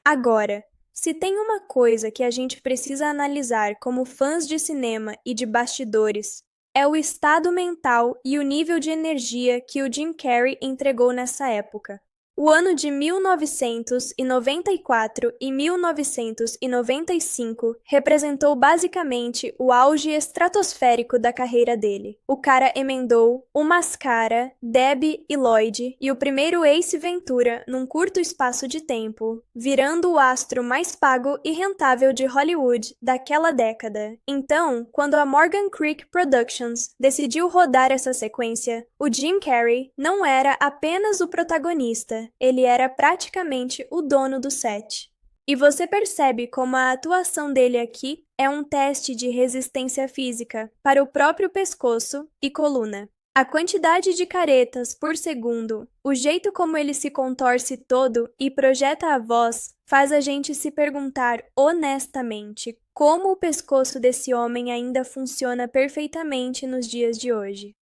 Agora, se tem uma coisa que a gente precisa analisar como fãs de cinema e de bastidores, é o estado mental e o nível de energia que o Jim Carrey entregou nessa época. O ano de 1994 e 1995 representou basicamente o auge estratosférico da carreira dele. O cara emendou o Mascara, Debbie e Lloyd e o primeiro Ace Ventura num curto espaço de tempo, virando o astro mais pago e rentável de Hollywood daquela década. Então, quando a Morgan Creek Productions decidiu rodar essa sequência, o Jim Carrey não era apenas o protagonista, ele era praticamente o dono do set. E você percebe como a atuação dele aqui é um teste de resistência física para o próprio pescoço e coluna. A quantidade de caretas por segundo, o jeito como ele se contorce todo e projeta a voz, faz a gente se perguntar honestamente como o pescoço desse homem ainda funciona perfeitamente nos dias de hoje.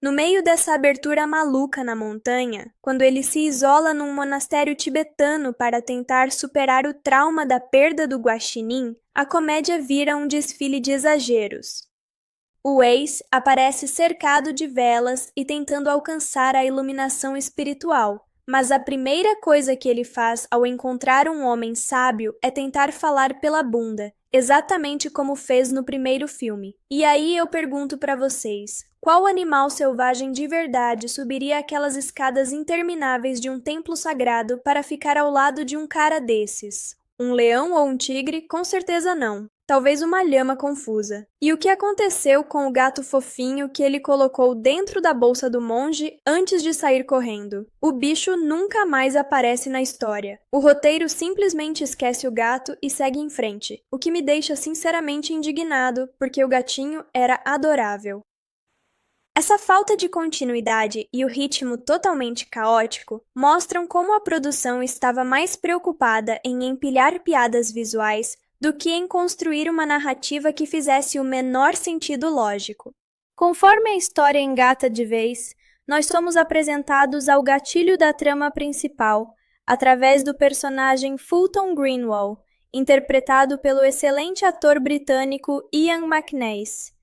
No meio dessa abertura maluca na montanha, quando ele se isola num monastério tibetano para tentar superar o trauma da perda do guaxinim, a comédia vira um desfile de exageros. O Ace aparece cercado de velas e tentando alcançar a iluminação espiritual, mas a primeira coisa que ele faz ao encontrar um homem sábio é tentar falar pela bunda, exatamente como fez no primeiro filme. E aí eu pergunto pra vocês, qual animal selvagem de verdade subiria aquelas escadas intermináveis de um templo sagrado para ficar ao lado de um cara desses? Um leão ou um tigre? Com certeza não. Talvez uma lhama confusa. E o que aconteceu com o gato fofinho que ele colocou dentro da bolsa do monge antes de sair correndo? O bicho nunca mais aparece na história. O roteiro simplesmente esquece o gato e segue em frente, o que me deixa sinceramente indignado, porque o gatinho era adorável. Essa falta de continuidade e o ritmo totalmente caótico mostram como a produção estava mais preocupada em empilhar piadas visuais do que em construir uma narrativa que fizesse o menor sentido lógico. Conforme a história engata de vez, nós somos apresentados ao gatilho da trama principal, através do personagem Fulton Greenwald, interpretado pelo excelente ator britânico Ian McNeice.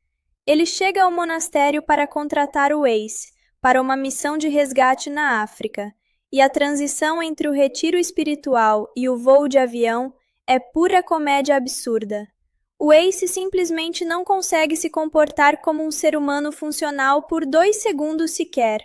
Ele chega ao monastério para contratar o Ace para uma missão de resgate na África, e a transição entre o retiro espiritual e o voo de avião é pura comédia absurda. O Ace simplesmente não consegue se comportar como um ser humano funcional por 2 segundos sequer.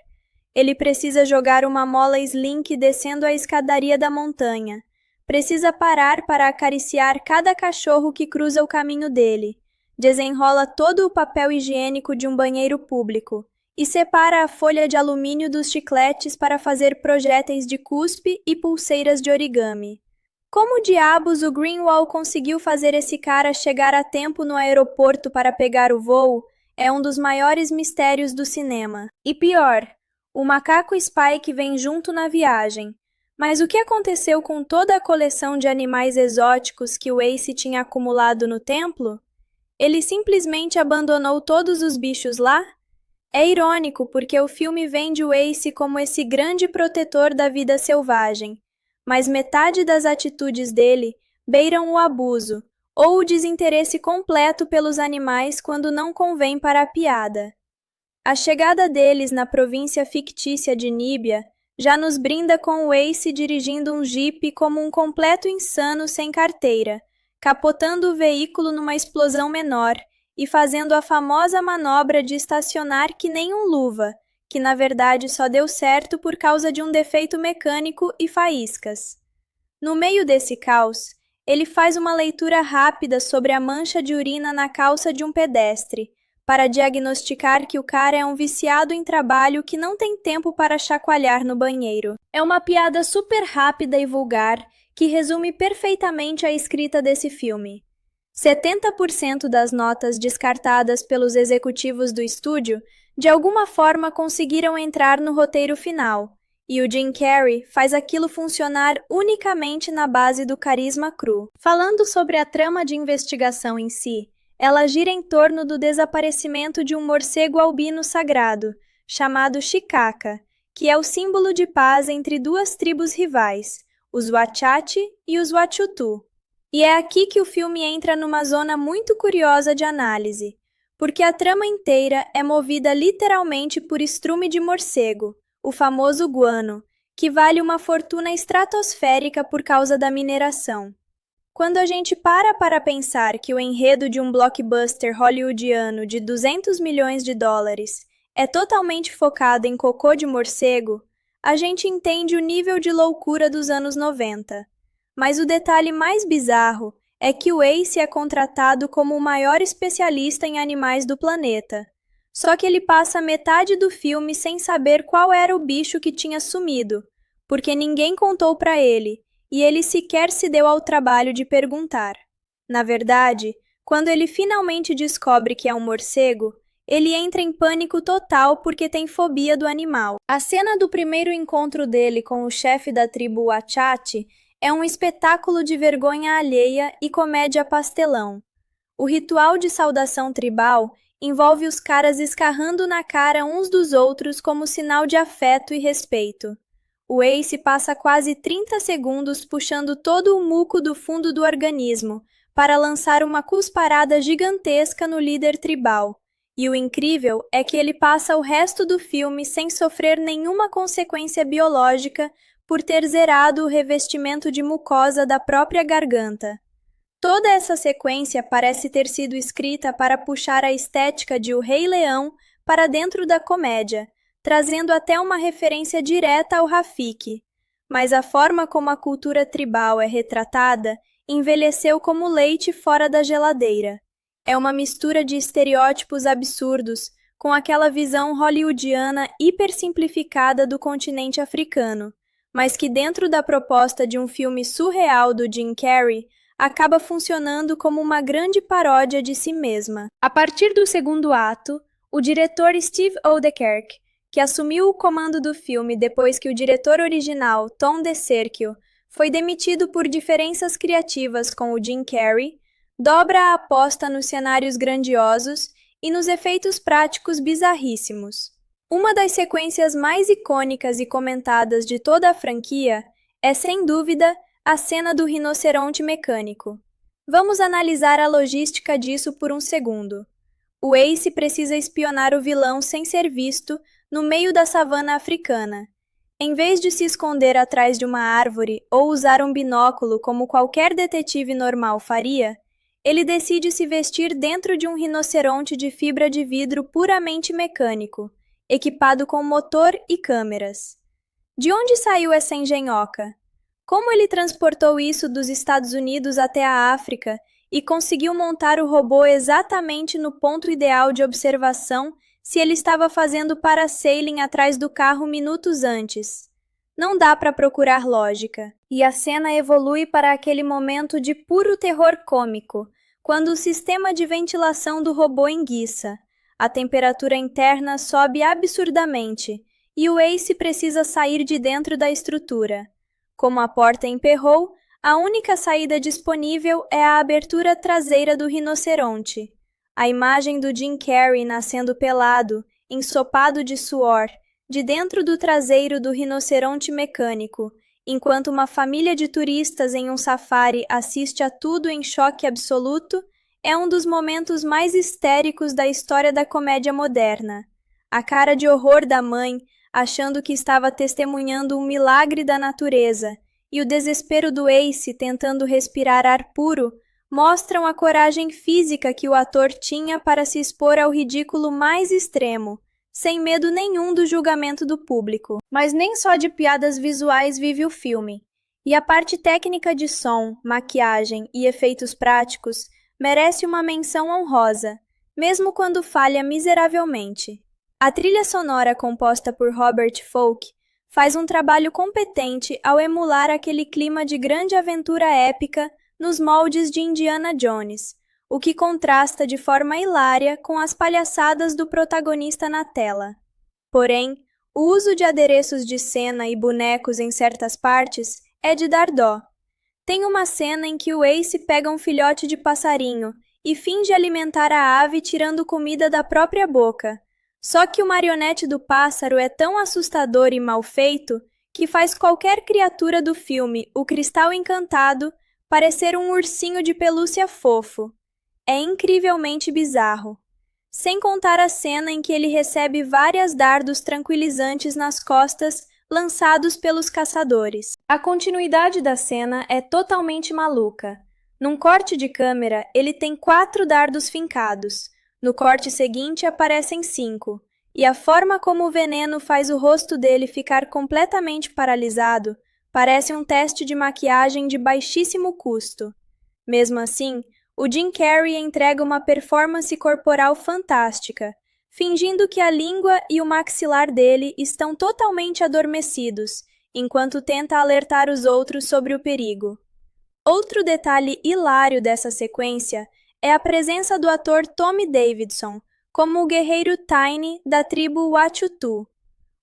Ele precisa jogar uma mola Slink descendo a escadaria da montanha. Precisa parar para acariciar cada cachorro que cruza o caminho dele. Desenrola todo o papel higiênico de um banheiro público e separa a folha de alumínio dos chicletes para fazer projéteis de cuspe e pulseiras de origami. Como diabos o Greenwald conseguiu fazer esse cara chegar a tempo no aeroporto para pegar o voo é um dos maiores mistérios do cinema. E pior, o macaco Spike vem junto na viagem. Mas o que aconteceu com toda a coleção de animais exóticos que o Ace tinha acumulado no templo? Ele simplesmente abandonou todos os bichos lá? É irônico porque o filme vende o Ace como esse grande protetor da vida selvagem, mas metade das atitudes dele beiram o abuso ou o desinteresse completo pelos animais quando não convém para a piada. A chegada deles na província fictícia de Níbia já nos brinda com o Ace dirigindo um jipe como um completo insano sem carteira, capotando o veículo numa explosão menor e fazendo a famosa manobra de estacionar que nem um luva, que na verdade só deu certo por causa de um defeito mecânico e faíscas. No meio desse caos, ele faz uma leitura rápida sobre a mancha de urina na calça de um pedestre, para diagnosticar que o cara é um viciado em trabalho que não tem tempo para chacoalhar no banheiro. É uma piada super rápida e vulgar que resume perfeitamente a escrita desse filme. 70% das notas descartadas pelos executivos do estúdio de alguma forma conseguiram entrar no roteiro final, e o Jim Carrey faz aquilo funcionar unicamente na base do carisma cru. Falando sobre a trama de investigação em si, ela gira em torno do desaparecimento de um morcego albino sagrado, chamado Chikaka, que é o símbolo de paz entre duas tribos rivais, os Wachachi e os Wachutu. E é aqui que o filme entra numa zona muito curiosa de análise, porque a trama inteira é movida literalmente por estrume de morcego, o famoso guano, que vale uma fortuna estratosférica por causa da mineração. Quando a gente para pensar que o enredo de um blockbuster hollywoodiano de 200 milhões de dólares é totalmente focado em cocô de morcego, a gente entende o nível de loucura dos anos 90. Mas o detalhe mais bizarro é que o Ace é contratado como o maior especialista em animais do planeta. Só que ele passa metade do filme sem saber qual era o bicho que tinha sumido, porque ninguém contou para ele, e ele sequer se deu ao trabalho de perguntar. Na verdade, quando ele finalmente descobre que é um morcego, ele entra em pânico total porque tem fobia do animal. A cena do primeiro encontro dele com o chefe da tribo Wachati é um espetáculo de vergonha alheia e comédia pastelão. O ritual de saudação tribal envolve os caras escarrando na cara uns dos outros como sinal de afeto e respeito. O Ace passa quase 30 segundos puxando todo o muco do fundo do organismo para lançar uma cusparada gigantesca no líder tribal. E o incrível é que ele passa o resto do filme sem sofrer nenhuma consequência biológica por ter zerado o revestimento de mucosa da própria garganta. Toda essa sequência parece ter sido escrita para puxar a estética de O Rei Leão para dentro da comédia, trazendo até uma referência direta ao Rafiki. Mas a forma como a cultura tribal é retratada envelheceu como leite fora da geladeira. É uma mistura de estereótipos absurdos com aquela visão hollywoodiana hipersimplificada do continente africano, mas que dentro da proposta de um filme surreal do Jim Carrey, acaba funcionando como uma grande paródia de si mesma. A partir do segundo ato, o diretor Steve Oedekerk, que assumiu o comando do filme depois que o diretor original, Tom DeSerchio, foi demitido por diferenças criativas com o Jim Carrey, dobra a aposta nos cenários grandiosos e nos efeitos práticos bizarríssimos. Uma das sequências mais icônicas e comentadas de toda a franquia é, sem dúvida, a cena do rinoceronte mecânico. Vamos analisar a logística disso por um segundo. O Ace precisa espionar o vilão sem ser visto no meio da savana africana. Em vez de se esconder atrás de uma árvore ou usar um binóculo como qualquer detetive normal faria, ele decide se vestir dentro de um rinoceronte de fibra de vidro puramente mecânico, equipado com motor e câmeras. De onde saiu essa engenhoca? Como ele transportou isso dos Estados Unidos até a África e conseguiu montar o robô exatamente no ponto ideal de observação se ele estava fazendo parasailing atrás do carro minutos antes? Não dá para procurar lógica. E a cena evolui para aquele momento de puro terror cômico, quando o sistema de ventilação do robô enguiça. A temperatura interna sobe absurdamente e o Ace precisa sair de dentro da estrutura. Como a porta emperrou, a única saída disponível é a abertura traseira do rinoceronte. A imagem do Jim Carrey nascendo pelado, ensopado de suor, de dentro do traseiro do rinoceronte mecânico, enquanto uma família de turistas em um safari assiste a tudo em choque absoluto, é um dos momentos mais histéricos da história da comédia moderna. A cara de horror da mãe, achando que estava testemunhando um milagre da natureza, e o desespero do Ace tentando respirar ar puro, mostram a coragem física que o ator tinha para se expor ao ridículo mais extremo, sem medo nenhum do julgamento do público. Mas nem só de piadas visuais vive o filme, e a parte técnica de som, maquiagem e efeitos práticos merece uma menção honrosa, mesmo quando falha miseravelmente. A trilha sonora composta por Robert Folk faz um trabalho competente ao emular aquele clima de grande aventura épica nos moldes de Indiana Jones, o que contrasta de forma hilária com as palhaçadas do protagonista na tela. Porém, o uso de adereços de cena e bonecos em certas partes é de dar dó. Tem uma cena em que o Ace pega um filhote de passarinho e finge alimentar a ave tirando comida da própria boca. Só que o marionete do pássaro é tão assustador e mal feito que faz qualquer criatura do filme O Cristal Encantado parecer um ursinho de pelúcia fofo. É incrivelmente bizarro. Sem contar a cena em que ele recebe vários dardos tranquilizantes nas costas lançados pelos caçadores. A continuidade da cena é totalmente maluca. Num corte de câmera, ele tem 4 dardos fincados. No corte seguinte aparecem 5. E a forma como o veneno faz o rosto dele ficar completamente paralisado parece um teste de maquiagem de baixíssimo custo. Mesmo assim, o Jim Carrey entrega uma performance corporal fantástica, fingindo que a língua e o maxilar dele estão totalmente adormecidos, enquanto tenta alertar os outros sobre o perigo. Outro detalhe hilário dessa sequência é a presença do ator Tommy Davidson como o guerreiro Tiny da tribo Wachatu.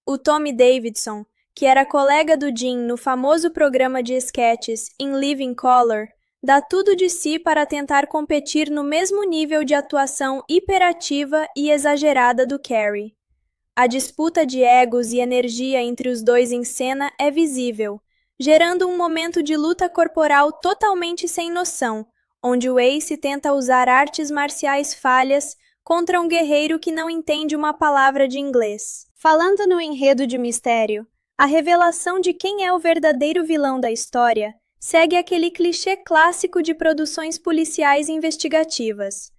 O Tommy Davidson, que era colega do Jim no famoso programa de esquetes In Living Color, dá tudo de si para tentar competir no mesmo nível de atuação hiperativa e exagerada do Carrey. A disputa de egos e energia entre os dois em cena é visível, gerando um momento de luta corporal totalmente sem noção, onde o Ace tenta usar artes marciais falhas contra um guerreiro que não entende uma palavra de inglês. Falando no enredo de mistério, a revelação de quem é o verdadeiro vilão da história segue aquele clichê clássico de produções policiais investigativas.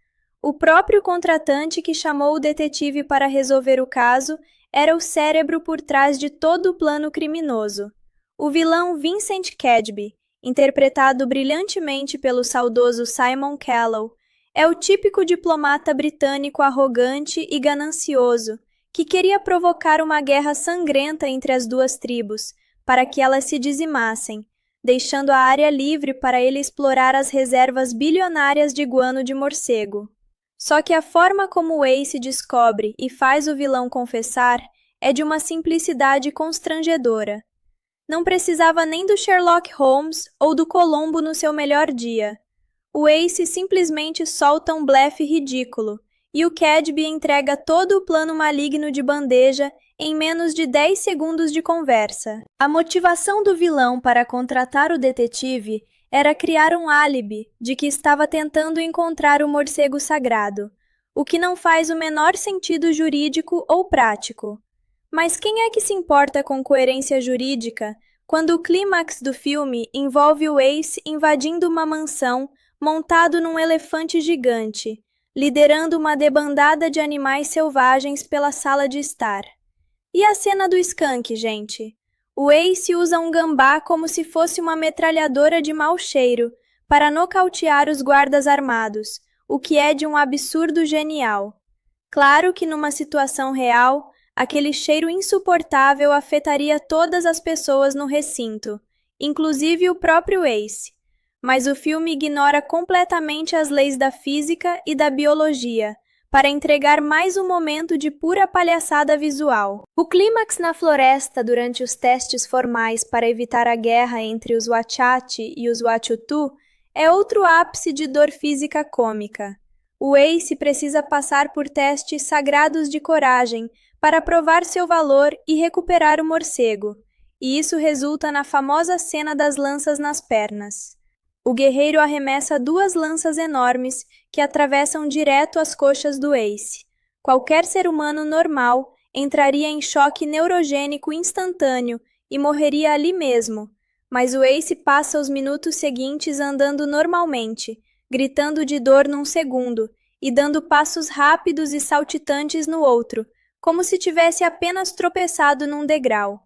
O próprio contratante que chamou o detetive para resolver o caso era o cérebro por trás de todo o plano criminoso. O vilão Vincent Cadby, interpretado brilhantemente pelo saudoso Simon Callow, é o típico diplomata britânico arrogante e ganancioso que queria provocar uma guerra sangrenta entre as duas tribos para que elas se dizimassem, deixando a área livre para ele explorar as reservas bilionárias de guano de morcego. Só que a forma como o Ace descobre e faz o vilão confessar é de uma simplicidade constrangedora. Não precisava nem do Sherlock Holmes ou do Colombo no seu melhor dia. O Ace simplesmente solta um blefe ridículo, e o Cadby entrega todo o plano maligno de bandeja em menos de 10 segundos de conversa. A motivação do vilão para contratar o detetive era criar um álibi de que estava tentando encontrar o morcego sagrado, o que não faz o menor sentido jurídico ou prático. Mas quem é que se importa com coerência jurídica quando o clímax do filme envolve o Ace invadindo uma mansão montado num elefante gigante, liderando uma debandada de animais selvagens pela sala de estar? E a cena do skunk, gente? O Ace usa um gambá como se fosse uma metralhadora de mau cheiro para nocautear os guardas armados, o que é de um absurdo genial. Claro que numa situação real, aquele cheiro insuportável afetaria todas as pessoas no recinto, inclusive o próprio Ace. Mas o filme ignora completamente as leis da física e da biologia, para entregar mais um momento de pura palhaçada visual. O clímax na floresta durante os testes formais para evitar a guerra entre os Wachati e os Wachatu é outro ápice de dor física cômica. O Ace precisa passar por testes sagrados de coragem para provar seu valor e recuperar o morcego, e isso resulta na famosa cena das lanças nas pernas. O guerreiro arremessa 2 lanças enormes que atravessam direto as coxas do Ace. Qualquer ser humano normal entraria em choque neurogênico instantâneo e morreria ali mesmo, mas o Ace passa os minutos seguintes andando normalmente, gritando de dor num segundo e dando passos rápidos e saltitantes no outro, como se tivesse apenas tropeçado num degrau.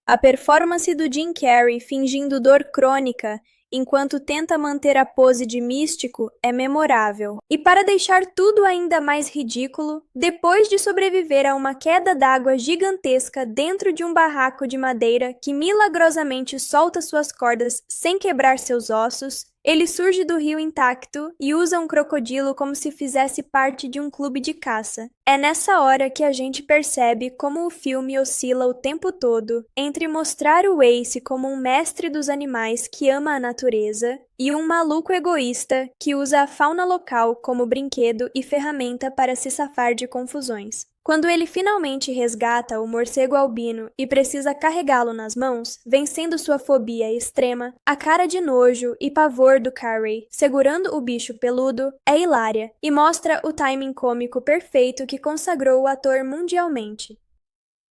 A performance do Jim Carrey fingindo dor crônica enquanto tenta manter a pose de místico é memorável. E para deixar tudo ainda mais ridículo, depois de sobreviver a uma queda d'água gigantesca dentro de um barraco de madeira que milagrosamente solta suas cordas sem quebrar seus ossos, ele surge do rio intacto e usa um crocodilo como se fizesse parte de um clube de caça. É nessa hora que a gente percebe como o filme oscila o tempo todo entre mostrar o Ace como um mestre dos animais que ama a natureza e um maluco egoísta que usa a fauna local como brinquedo e ferramenta para se safar de confusões. Quando ele finalmente resgata o morcego albino e precisa carregá-lo nas mãos, vencendo sua fobia extrema, a cara de nojo e pavor do Carrey segurando o bicho peludo é hilária e mostra o timing cômico perfeito que consagrou o ator mundialmente.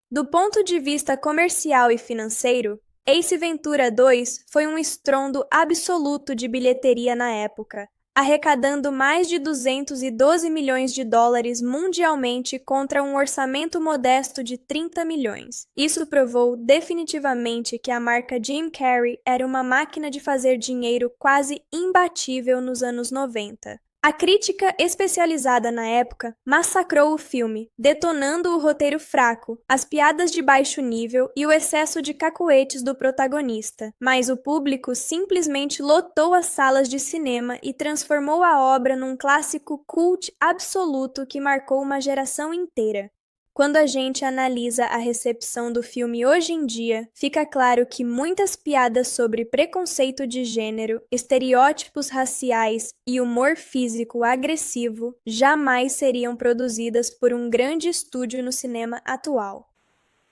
Do ponto de vista comercial e financeiro, Ace Ventura 2 foi um estrondo absoluto de bilheteria na época, arrecadando mais de 212 milhões de dólares mundialmente contra um orçamento modesto de 30 milhões. Isso provou definitivamente que a marca Jim Carrey era uma máquina de fazer dinheiro quase imbatível nos anos 90. A crítica especializada na época massacrou o filme, detonando o roteiro fraco, as piadas de baixo nível e o excesso de cacuetes do protagonista. Mas o público simplesmente lotou as salas de cinema e transformou a obra num clássico cult absoluto que marcou uma geração inteira. Quando a gente analisa a recepção do filme hoje em dia, fica claro que muitas piadas sobre preconceito de gênero, estereótipos raciais e humor físico agressivo jamais seriam produzidas por um grande estúdio no cinema atual.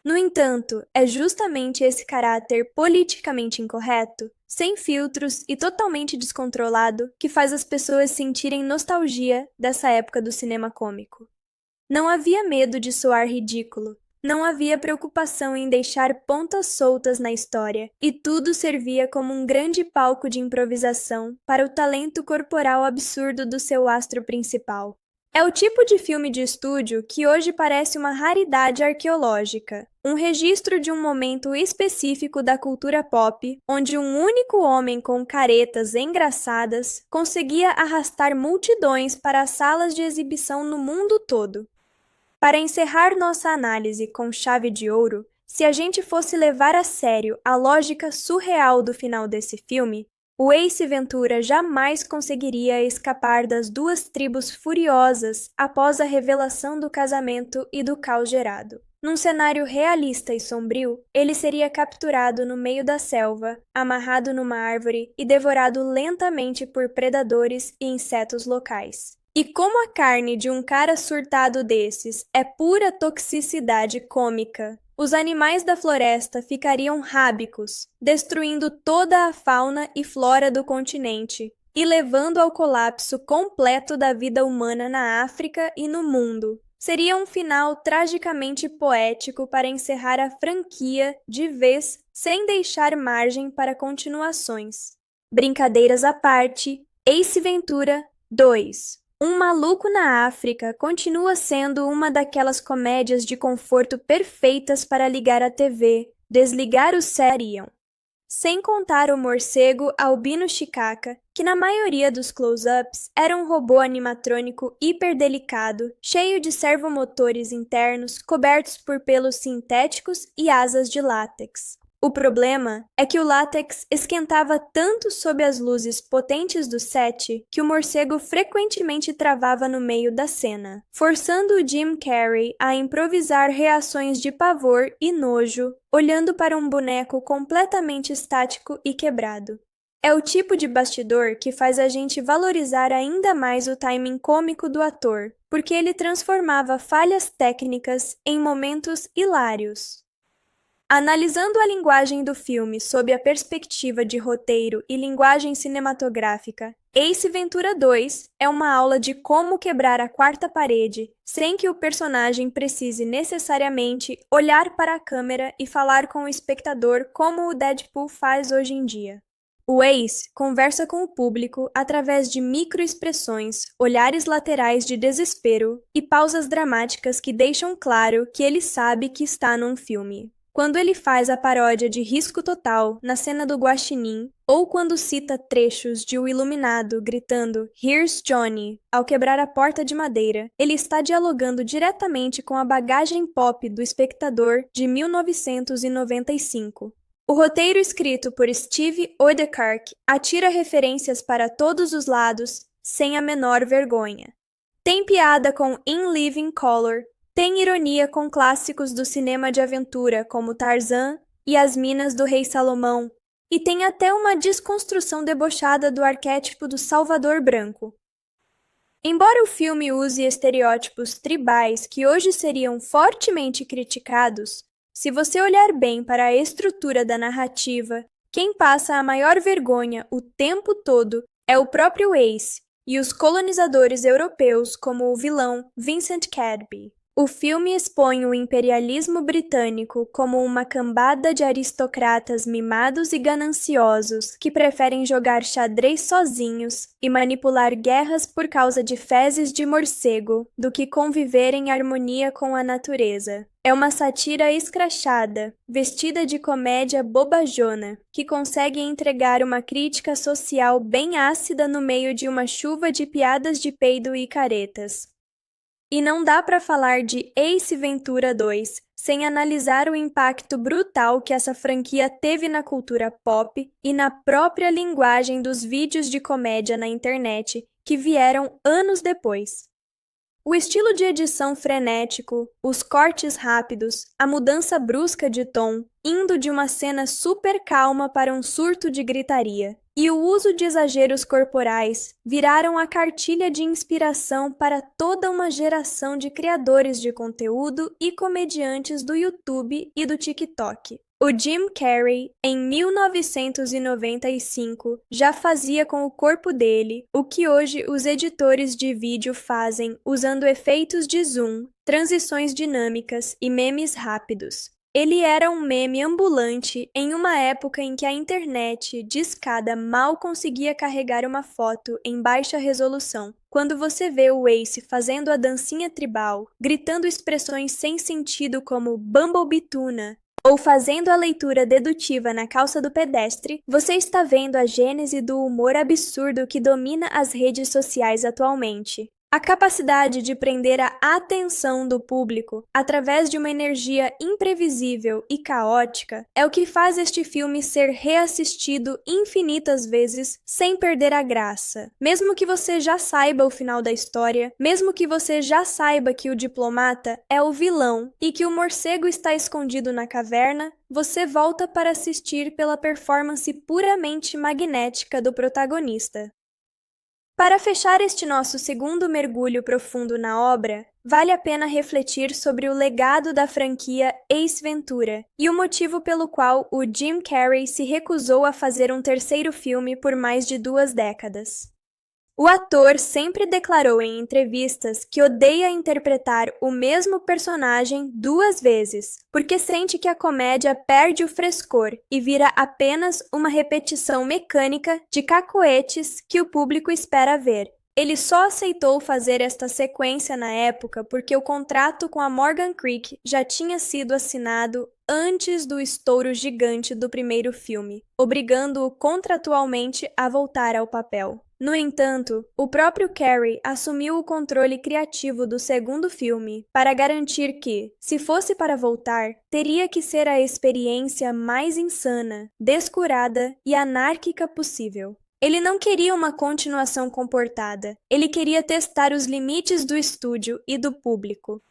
No entanto, é justamente esse caráter politicamente incorreto, sem filtros e totalmente descontrolado, que faz as pessoas sentirem nostalgia dessa época do cinema cômico. Não havia medo de soar ridículo, não havia preocupação em deixar pontas soltas na história, e tudo servia como um grande palco de improvisação para o talento corporal absurdo do seu astro principal. É o tipo de filme de estúdio que hoje parece uma raridade arqueológica, um registro de um momento específico da cultura pop, onde um único homem com caretas engraçadas conseguia arrastar multidões para as salas de exibição no mundo todo. Para encerrar nossa análise com chave de ouro, se a gente fosse levar a sério a lógica surreal do final desse filme, o Ace Ventura jamais conseguiria escapar das duas tribos furiosas após a revelação do casamento e do caos gerado. Num cenário realista e sombrio, ele seria capturado no meio da selva, amarrado numa árvore e devorado lentamente por predadores e insetos locais. E como a carne de um cara surtado desses é pura toxicidade cômica, os animais da floresta ficariam rábicos, destruindo toda a fauna e flora do continente e levando ao colapso completo da vida humana na África e no mundo. Seria um final tragicamente poético para encerrar a franquia de vez, sem deixar margem para continuações. Brincadeiras à parte, Ace Ventura 2. Um Maluco na África continua sendo uma daquelas comédias de conforto perfeitas para ligar a TV, desligar o cérebro. Sem contar o morcego Albino Chicaka, que na maioria dos close-ups era um robô animatrônico hiperdelicado, cheio de servomotores internos cobertos por pelos sintéticos e asas de látex. O problema é que o látex esquentava tanto sob as luzes potentes do set que o morcego frequentemente travava no meio da cena, forçando o Jim Carrey a improvisar reações de pavor e nojo, olhando para um boneco completamente estático e quebrado. É o tipo de bastidor que faz a gente valorizar ainda mais o timing cômico do ator, porque ele transformava falhas técnicas em momentos hilários. Analisando a linguagem do filme sob a perspectiva de roteiro e linguagem cinematográfica, Ace Ventura 2 é uma aula de como quebrar a quarta parede sem que o personagem precise necessariamente olhar para a câmera e falar com o espectador como o Deadpool faz hoje em dia. O Ace conversa com o público através de microexpressões, olhares laterais de desespero e pausas dramáticas que deixam claro que ele sabe que está num filme. Quando ele faz a paródia de Risco Total na cena do Guaxinim, ou quando cita trechos de O Iluminado gritando "Here's Johnny" ao quebrar a porta de madeira, ele está dialogando diretamente com a bagagem pop do espectador de 1995. O roteiro escrito por Steve Oedekerk atira referências para todos os lados, sem a menor vergonha. Tem piada com In Living Color, tem ironia com clássicos do cinema de aventura como Tarzan e As Minas do Rei Salomão, e tem até uma desconstrução debochada do arquétipo do Salvador Branco. Embora o filme use estereótipos tribais que hoje seriam fortemente criticados, se você olhar bem para a estrutura da narrativa, quem passa a maior vergonha o tempo todo é o próprio Ace e os colonizadores europeus como o vilão Vincent Cadby. O filme expõe o imperialismo britânico como uma cambada de aristocratas mimados e gananciosos que preferem jogar xadrez sozinhos e manipular guerras por causa de fezes de morcego do que conviver em harmonia com a natureza. É uma sátira escrachada, vestida de comédia bobajona, que consegue entregar uma crítica social bem ácida no meio de uma chuva de piadas de peido e caretas. E não dá para falar de Ace Ventura 2 sem analisar o impacto brutal que essa franquia teve na cultura pop e na própria linguagem dos vídeos de comédia na internet que vieram anos depois. O estilo de edição frenético, os cortes rápidos, a mudança brusca de tom, indo de uma cena super calma para um surto de gritaria, e o uso de exageros corporais viraram a cartilha de inspiração para toda uma geração de criadores de conteúdo e comediantes do YouTube e do TikTok. O Jim Carrey, em 1995, já fazia com o corpo dele o que hoje os editores de vídeo fazem usando efeitos de zoom, transições dinâmicas e memes rápidos. Ele era um meme ambulante em uma época em que a internet discada mal conseguia carregar uma foto em baixa resolução. Quando você vê o Ace fazendo a dancinha tribal, gritando expressões sem sentido como Bumblebee Tuna, ou fazendo a leitura dedutiva na calça do pedestre, você está vendo a gênese do humor absurdo que domina as redes sociais atualmente. A capacidade de prender a atenção do público através de uma energia imprevisível e caótica é o que faz este filme ser reassistido infinitas vezes sem perder a graça. Mesmo que você já saiba o final da história, mesmo que você já saiba que o diplomata é o vilão e que o morcego está escondido na caverna, você volta para assistir pela performance puramente magnética do protagonista. Para fechar este nosso segundo mergulho profundo na obra, vale a pena refletir sobre o legado da franquia Ace Ventura e o motivo pelo qual o Jim Carrey se recusou a fazer um terceiro filme por mais de 2 décadas. O ator sempre declarou em entrevistas que odeia interpretar o mesmo personagem 2 vezes, porque sente que a comédia perde o frescor e vira apenas uma repetição mecânica de cacoetes que o público espera ver. Ele só aceitou fazer esta sequência na época porque o contrato com a Morgan Creek já tinha sido assinado antes do estouro gigante do primeiro filme, obrigando-o contratualmente a voltar ao papel. No entanto, o próprio Carrey assumiu o controle criativo do segundo filme para garantir que, se fosse para voltar, teria que ser a experiência mais insana, descurada e anárquica possível. Ele não queria uma continuação comportada, ele queria testar os limites do estúdio e do público.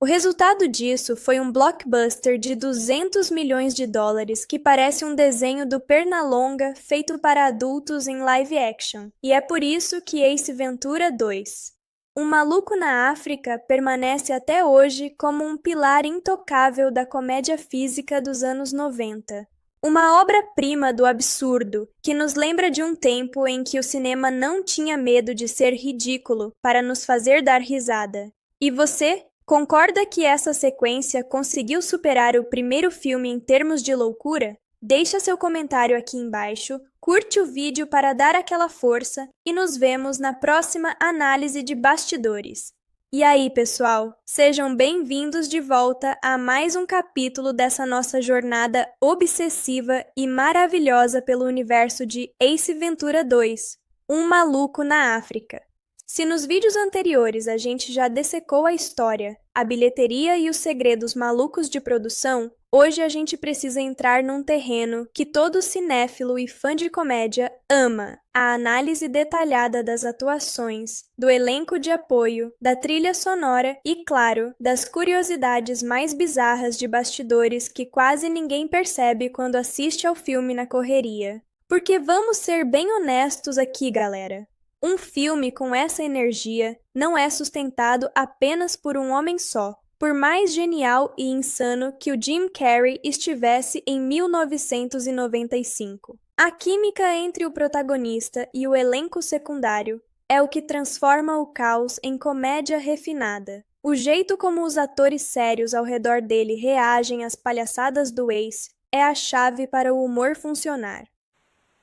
O resultado disso foi um blockbuster de 200 milhões de dólares que parece um desenho do Pernalonga feito para adultos em live action, e é por isso que Ace Ventura 2. Um Maluco na África permanece até hoje como um pilar intocável da comédia física dos anos 90. Uma obra-prima do absurdo, que nos lembra de um tempo em que o cinema não tinha medo de ser ridículo para nos fazer dar risada. E você? Concorda que essa sequência conseguiu superar o primeiro filme em termos de loucura? Deixa seu comentário aqui embaixo, curte o vídeo para dar aquela força e nos vemos na próxima análise de bastidores. E aí, pessoal, sejam bem-vindos de volta a mais um capítulo dessa nossa jornada obsessiva e maravilhosa pelo universo de Ace Ventura 2, Um Maluco na África. Se nos vídeos anteriores a gente já dessecou a história, a bilheteria e os segredos malucos de produção, hoje a gente precisa entrar num terreno que todo cinéfilo e fã de comédia ama: a análise detalhada das atuações, do elenco de apoio, da trilha sonora e, claro, das curiosidades mais bizarras de bastidores que quase ninguém percebe quando assiste ao filme na correria. Porque vamos ser bem honestos aqui, galera. Um filme com essa energia não é sustentado apenas por um homem só, por mais genial e insano que o Jim Carrey estivesse em 1995. A química entre o protagonista e o elenco secundário é o que transforma o caos em comédia refinada. O jeito como os atores sérios ao redor dele reagem às palhaçadas do Ace é a chave para o humor funcionar.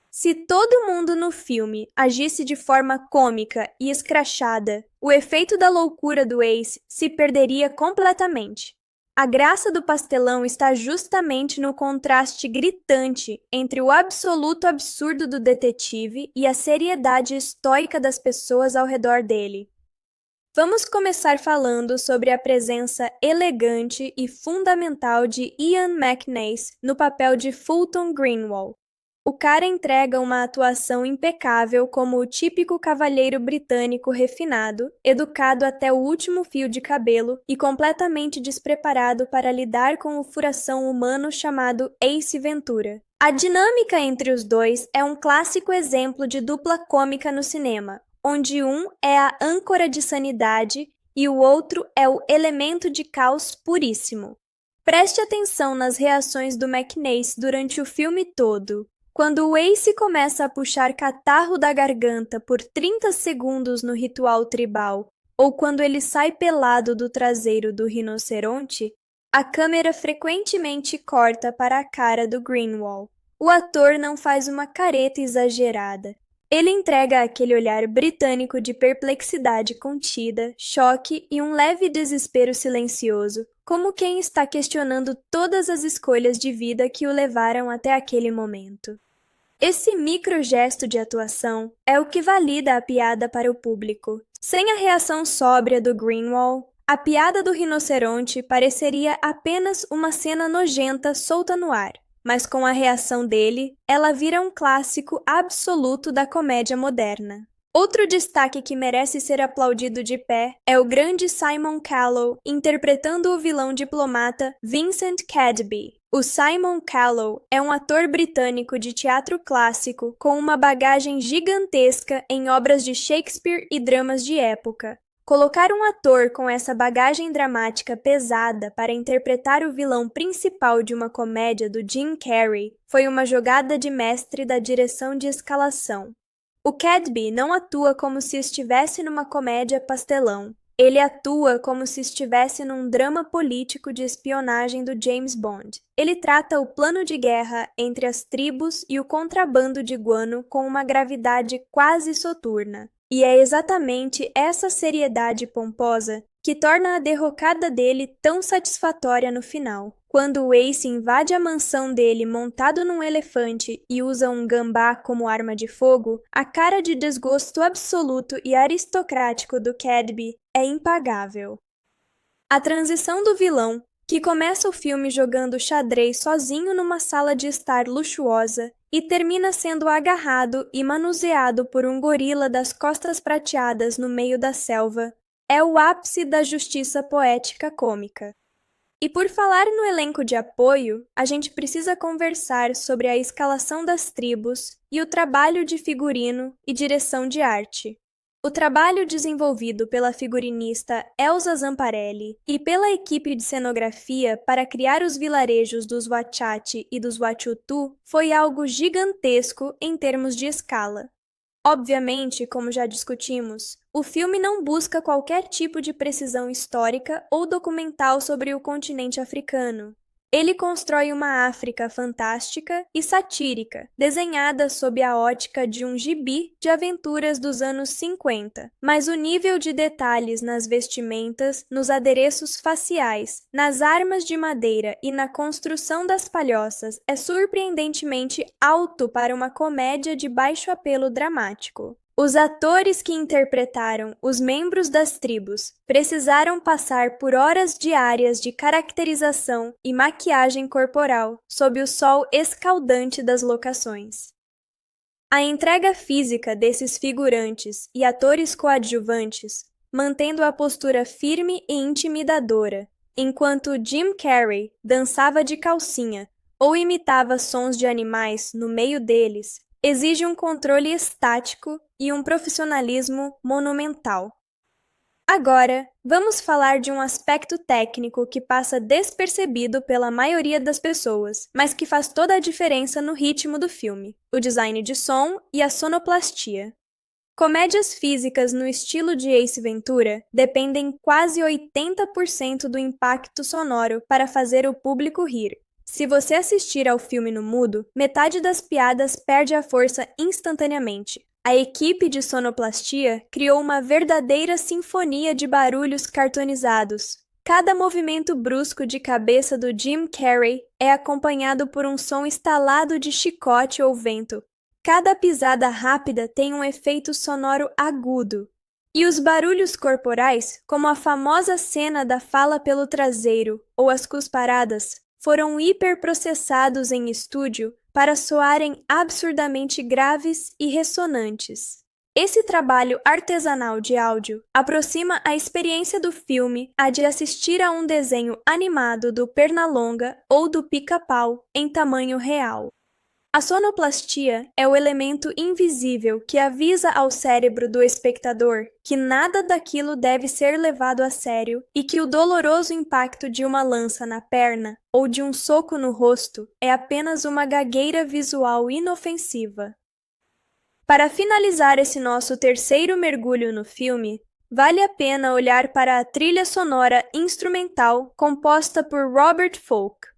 Se todo mundo no filme agisse de forma cômica e escrachada, o efeito da loucura do Ace se perderia completamente. A graça do pastelão está justamente no contraste gritante entre o absoluto absurdo do detetive e a seriedade estoica das pessoas ao redor dele. Vamos começar falando sobre a presença elegante e fundamental de Ian McNeice no papel de Fulton Greenwald. O cara entrega uma atuação impecável como o típico cavalheiro britânico refinado, educado até o último fio de cabelo e completamente despreparado para lidar com o furação humano chamado Ace Ventura. A dinâmica entre os dois é um clássico exemplo de dupla cômica no cinema, onde um é a âncora de sanidade e o outro é o elemento de caos puríssimo. Preste atenção nas reações do McNeice durante o filme todo. Quando o Ace começa a puxar catarro da garganta por 30 segundos no ritual tribal, ou quando ele sai pelado do traseiro do rinoceronte, a câmera frequentemente corta para a cara do Greenwald. O ator não faz uma careta exagerada. Ele entrega aquele olhar britânico de perplexidade contida, choque e um leve desespero silencioso, como quem está questionando todas as escolhas de vida que o levaram até aquele momento. Esse microgesto de atuação é o que valida a piada para o público. Sem a reação sóbria do Greenwald, a piada do rinoceronte pareceria apenas uma cena nojenta solta no ar, mas com a reação dele, ela vira um clássico absoluto da comédia moderna. Outro destaque que merece ser aplaudido de pé é o grande Simon Callow interpretando o vilão diplomata Vincent Cadby. O Simon Callow é um ator britânico de teatro clássico com uma bagagem gigantesca em obras de Shakespeare e dramas de época. Colocar um ator com essa bagagem dramática pesada para interpretar o vilão principal de uma comédia do Jim Carrey foi uma jogada de mestre da direção de escalação. O Cadby não atua como se estivesse numa comédia pastelão. Ele atua como se estivesse num drama político de espionagem do James Bond. Ele trata o plano de guerra entre as tribos e o contrabando de guano com uma gravidade quase soturna. E é exatamente essa seriedade pomposa que torna a derrocada dele tão satisfatória no final. Quando o Ace invade a mansão dele montado num elefante e usa um gambá como arma de fogo, a cara de desgosto absoluto e aristocrático do Cadby é impagável. A transição do vilão, que começa o filme jogando xadrez sozinho numa sala de estar luxuosa e termina sendo agarrado e manuseado por um gorila das costas prateadas no meio da selva, é o ápice da justiça poética cômica. E por falar no elenco de apoio, a gente precisa conversar sobre a escalação das tribos e o trabalho de figurino e direção de arte. O trabalho desenvolvido pela figurinista Elsa Zamparelli e pela equipe de cenografia para criar os vilarejos dos Wachati e dos Wachutu foi algo gigantesco em termos de escala. Obviamente, como já discutimos, o filme não busca qualquer tipo de precisão histórica ou documental sobre o continente africano. Ele constrói uma África fantástica e satírica, desenhada sob a ótica de um gibi de aventuras dos anos 50, mas o nível de detalhes nas vestimentas, nos adereços faciais, nas armas de madeira e na construção das palhoças é surpreendentemente alto para uma comédia de baixo apelo dramático. Os atores que interpretaram os membros das tribos precisaram passar por horas diárias de caracterização e maquiagem corporal sob o sol escaldante das locações. A entrega física desses figurantes e atores coadjuvantes, mantendo a postura firme e intimidadora, enquanto Jim Carrey dançava de calcinha ou imitava sons de animais no meio deles, exige um controle estático e um profissionalismo monumental. Agora, vamos falar de um aspecto técnico que passa despercebido pela maioria das pessoas, mas que faz toda a diferença no ritmo do filme: o design de som e a sonoplastia. Comédias físicas no estilo de Ace Ventura dependem quase 80% do impacto sonoro para fazer o público rir. Se você assistir ao filme no mudo, metade das piadas perde a força instantaneamente. A equipe de sonoplastia criou uma verdadeira sinfonia de barulhos cartoonizados. Cada movimento brusco de cabeça do Jim Carrey é acompanhado por um som estalado de chicote ou vento. Cada pisada rápida tem um efeito sonoro agudo. E os barulhos corporais, como a famosa cena da fala pelo traseiro ou as cusparadas, foram hiperprocessados em estúdio para soarem absurdamente graves e ressonantes. Esse trabalho artesanal de áudio aproxima a experiência do filme à de assistir a um desenho animado do Pernalonga ou do Pica-Pau em tamanho real. A sonoplastia é o elemento invisível que avisa ao cérebro do espectador que nada daquilo deve ser levado a sério e que o doloroso impacto de uma lança na perna ou de um soco no rosto é apenas uma gagueira visual inofensiva. Para finalizar esse nosso terceiro mergulho no filme, vale a pena olhar para a trilha sonora instrumental composta por Robert Folk.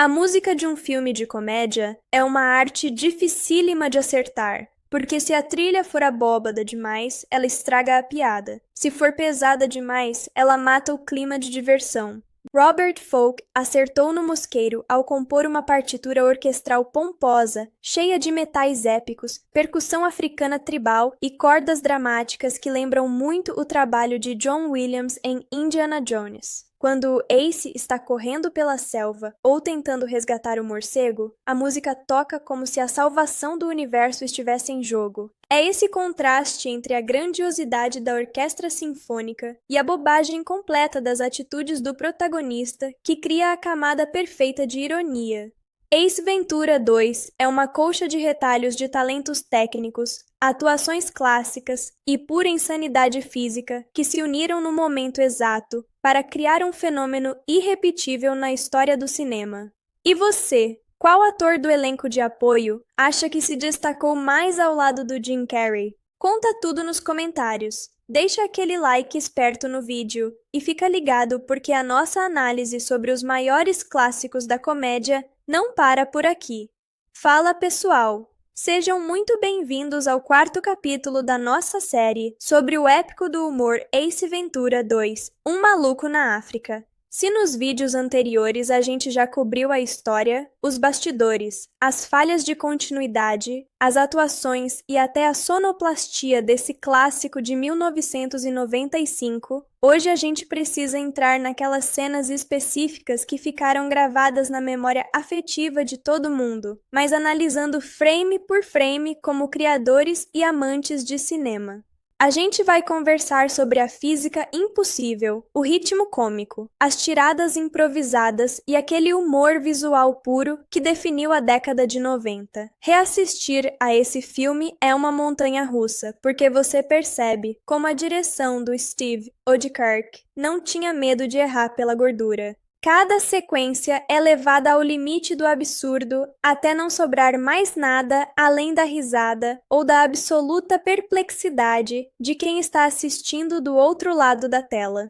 A música de um filme de comédia é uma arte dificílima de acertar, porque se a trilha for abóbada demais, ela estraga a piada. Se for pesada demais, ela mata o clima de diversão. Robert Folk acertou no mosqueiro ao compor uma partitura orquestral pomposa, cheia de metais épicos, percussão africana tribal e cordas dramáticas que lembram muito o trabalho de John Williams em Indiana Jones. Quando Ace está correndo pela selva ou tentando resgatar o morcego, a música toca como se a salvação do universo estivesse em jogo. É esse contraste entre a grandiosidade da orquestra sinfônica e a bobagem completa das atitudes do protagonista que cria a camada perfeita de ironia. Ace Ventura 2 é uma colcha de retalhos de talentos técnicos, atuações clássicas e pura insanidade física que se uniram no momento exato para criar um fenômeno irrepetível na história do cinema. E você, qual ator do elenco de apoio acha que se destacou mais ao lado do Jim Carrey? Conta tudo nos comentários. Deixa aquele like esperto no vídeo e fica ligado porque a nossa análise sobre os maiores clássicos da comédia não para por aqui. Fala pessoal! Sejam muito bem-vindos ao quarto capítulo da nossa série sobre o épico do humor Ace Ventura 2, Um Maluco na África. Se nos vídeos anteriores a gente já cobriu a história, os bastidores, as falhas de continuidade, as atuações e até a sonoplastia desse clássico de 1995, hoje a gente precisa entrar naquelas cenas específicas que ficaram gravadas na memória afetiva de todo mundo, mas analisando frame por frame como criadores e amantes de cinema. A gente vai conversar sobre a física impossível, o ritmo cômico, as tiradas improvisadas e aquele humor visual puro que definiu a década de 90. Reassistir a esse filme é uma montanha-russa, porque você percebe como a direção do Steve Oedekerk não tinha medo de errar pela gordura. Cada sequência é levada ao limite do absurdo até não sobrar mais nada além da risada ou da absoluta perplexidade de quem está assistindo do outro lado da tela.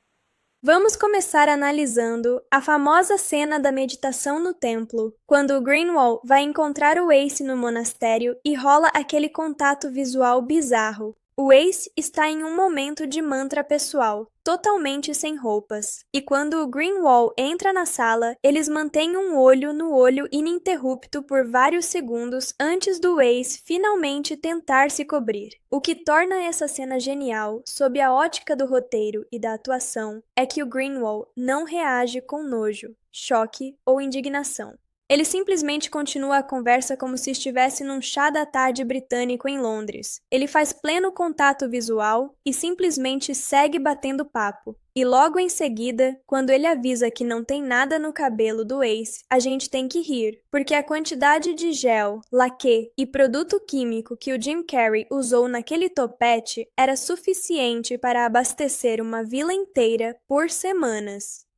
Vamos começar analisando a famosa cena da meditação no templo, quando o Greenwald vai encontrar o Ace no monastério e rola aquele contato visual bizarro. O Ace está em um momento de mantra pessoal, totalmente sem roupas. E quando o Greenwald entra na sala, eles mantêm um olho no olho ininterrupto por vários segundos antes do Ace finalmente tentar se cobrir. O que torna essa cena genial, sob a ótica do roteiro e da atuação, é que o Greenwald não reage com nojo, choque ou indignação. Ele simplesmente continua a conversa como se estivesse num chá da tarde britânico em Londres. Ele faz pleno contato visual e simplesmente segue batendo papo. E logo em seguida, quando ele avisa que não tem nada no cabelo do Ace, a gente tem que rir, porque a quantidade de gel, laque e produto químico que o Jim Carrey usou naquele topete era suficiente para abastecer uma vila inteira por semanas.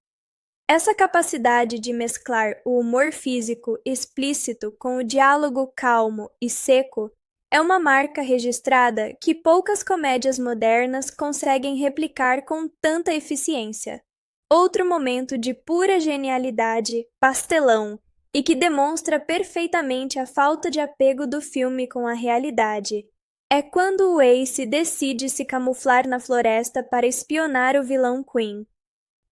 Essa capacidade de mesclar o humor físico explícito com o diálogo calmo e seco É uma marca registrada que poucas comédias modernas conseguem replicar com tanta eficiência. Outro momento de pura genialidade, pastelão, e que demonstra perfeitamente a falta de apego do filme com a realidade. É quando o Ace decide se camuflar na floresta para espionar o vilão Queen.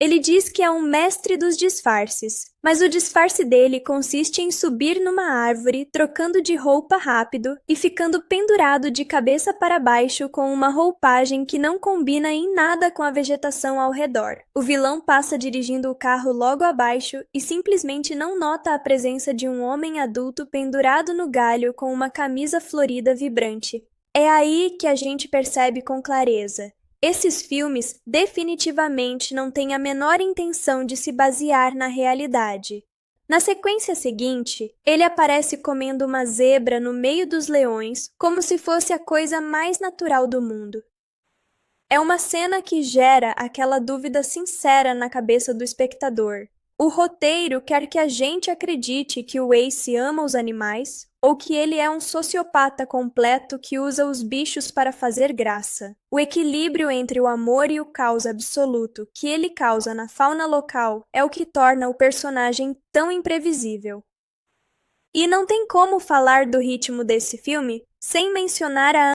Ele diz que é um mestre dos disfarces, mas o disfarce dele consiste em subir numa árvore, trocando de roupa rápido e ficando pendurado de cabeça para baixo com uma roupagem que não combina em nada com a vegetação ao redor. O vilão passa dirigindo o carro logo abaixo e simplesmente não nota a presença de um homem adulto pendurado no galho com uma camisa florida vibrante. É aí que a gente percebe com clareza. Esses filmes definitivamente não têm a menor intenção de se basear na realidade. Na sequência seguinte, ele aparece comendo uma zebra no meio dos leões, como se fosse a coisa mais natural do mundo. É uma cena que gera aquela dúvida sincera na cabeça do espectador. O roteiro quer que a gente acredite que o Ace ama os animais ou que ele é um sociopata completo que usa os bichos para fazer graça. O equilíbrio entre o amor e o caos absoluto que ele causa na fauna local é o que torna o personagem tão imprevisível. E não tem como falar do ritmo desse filme sem mencionar a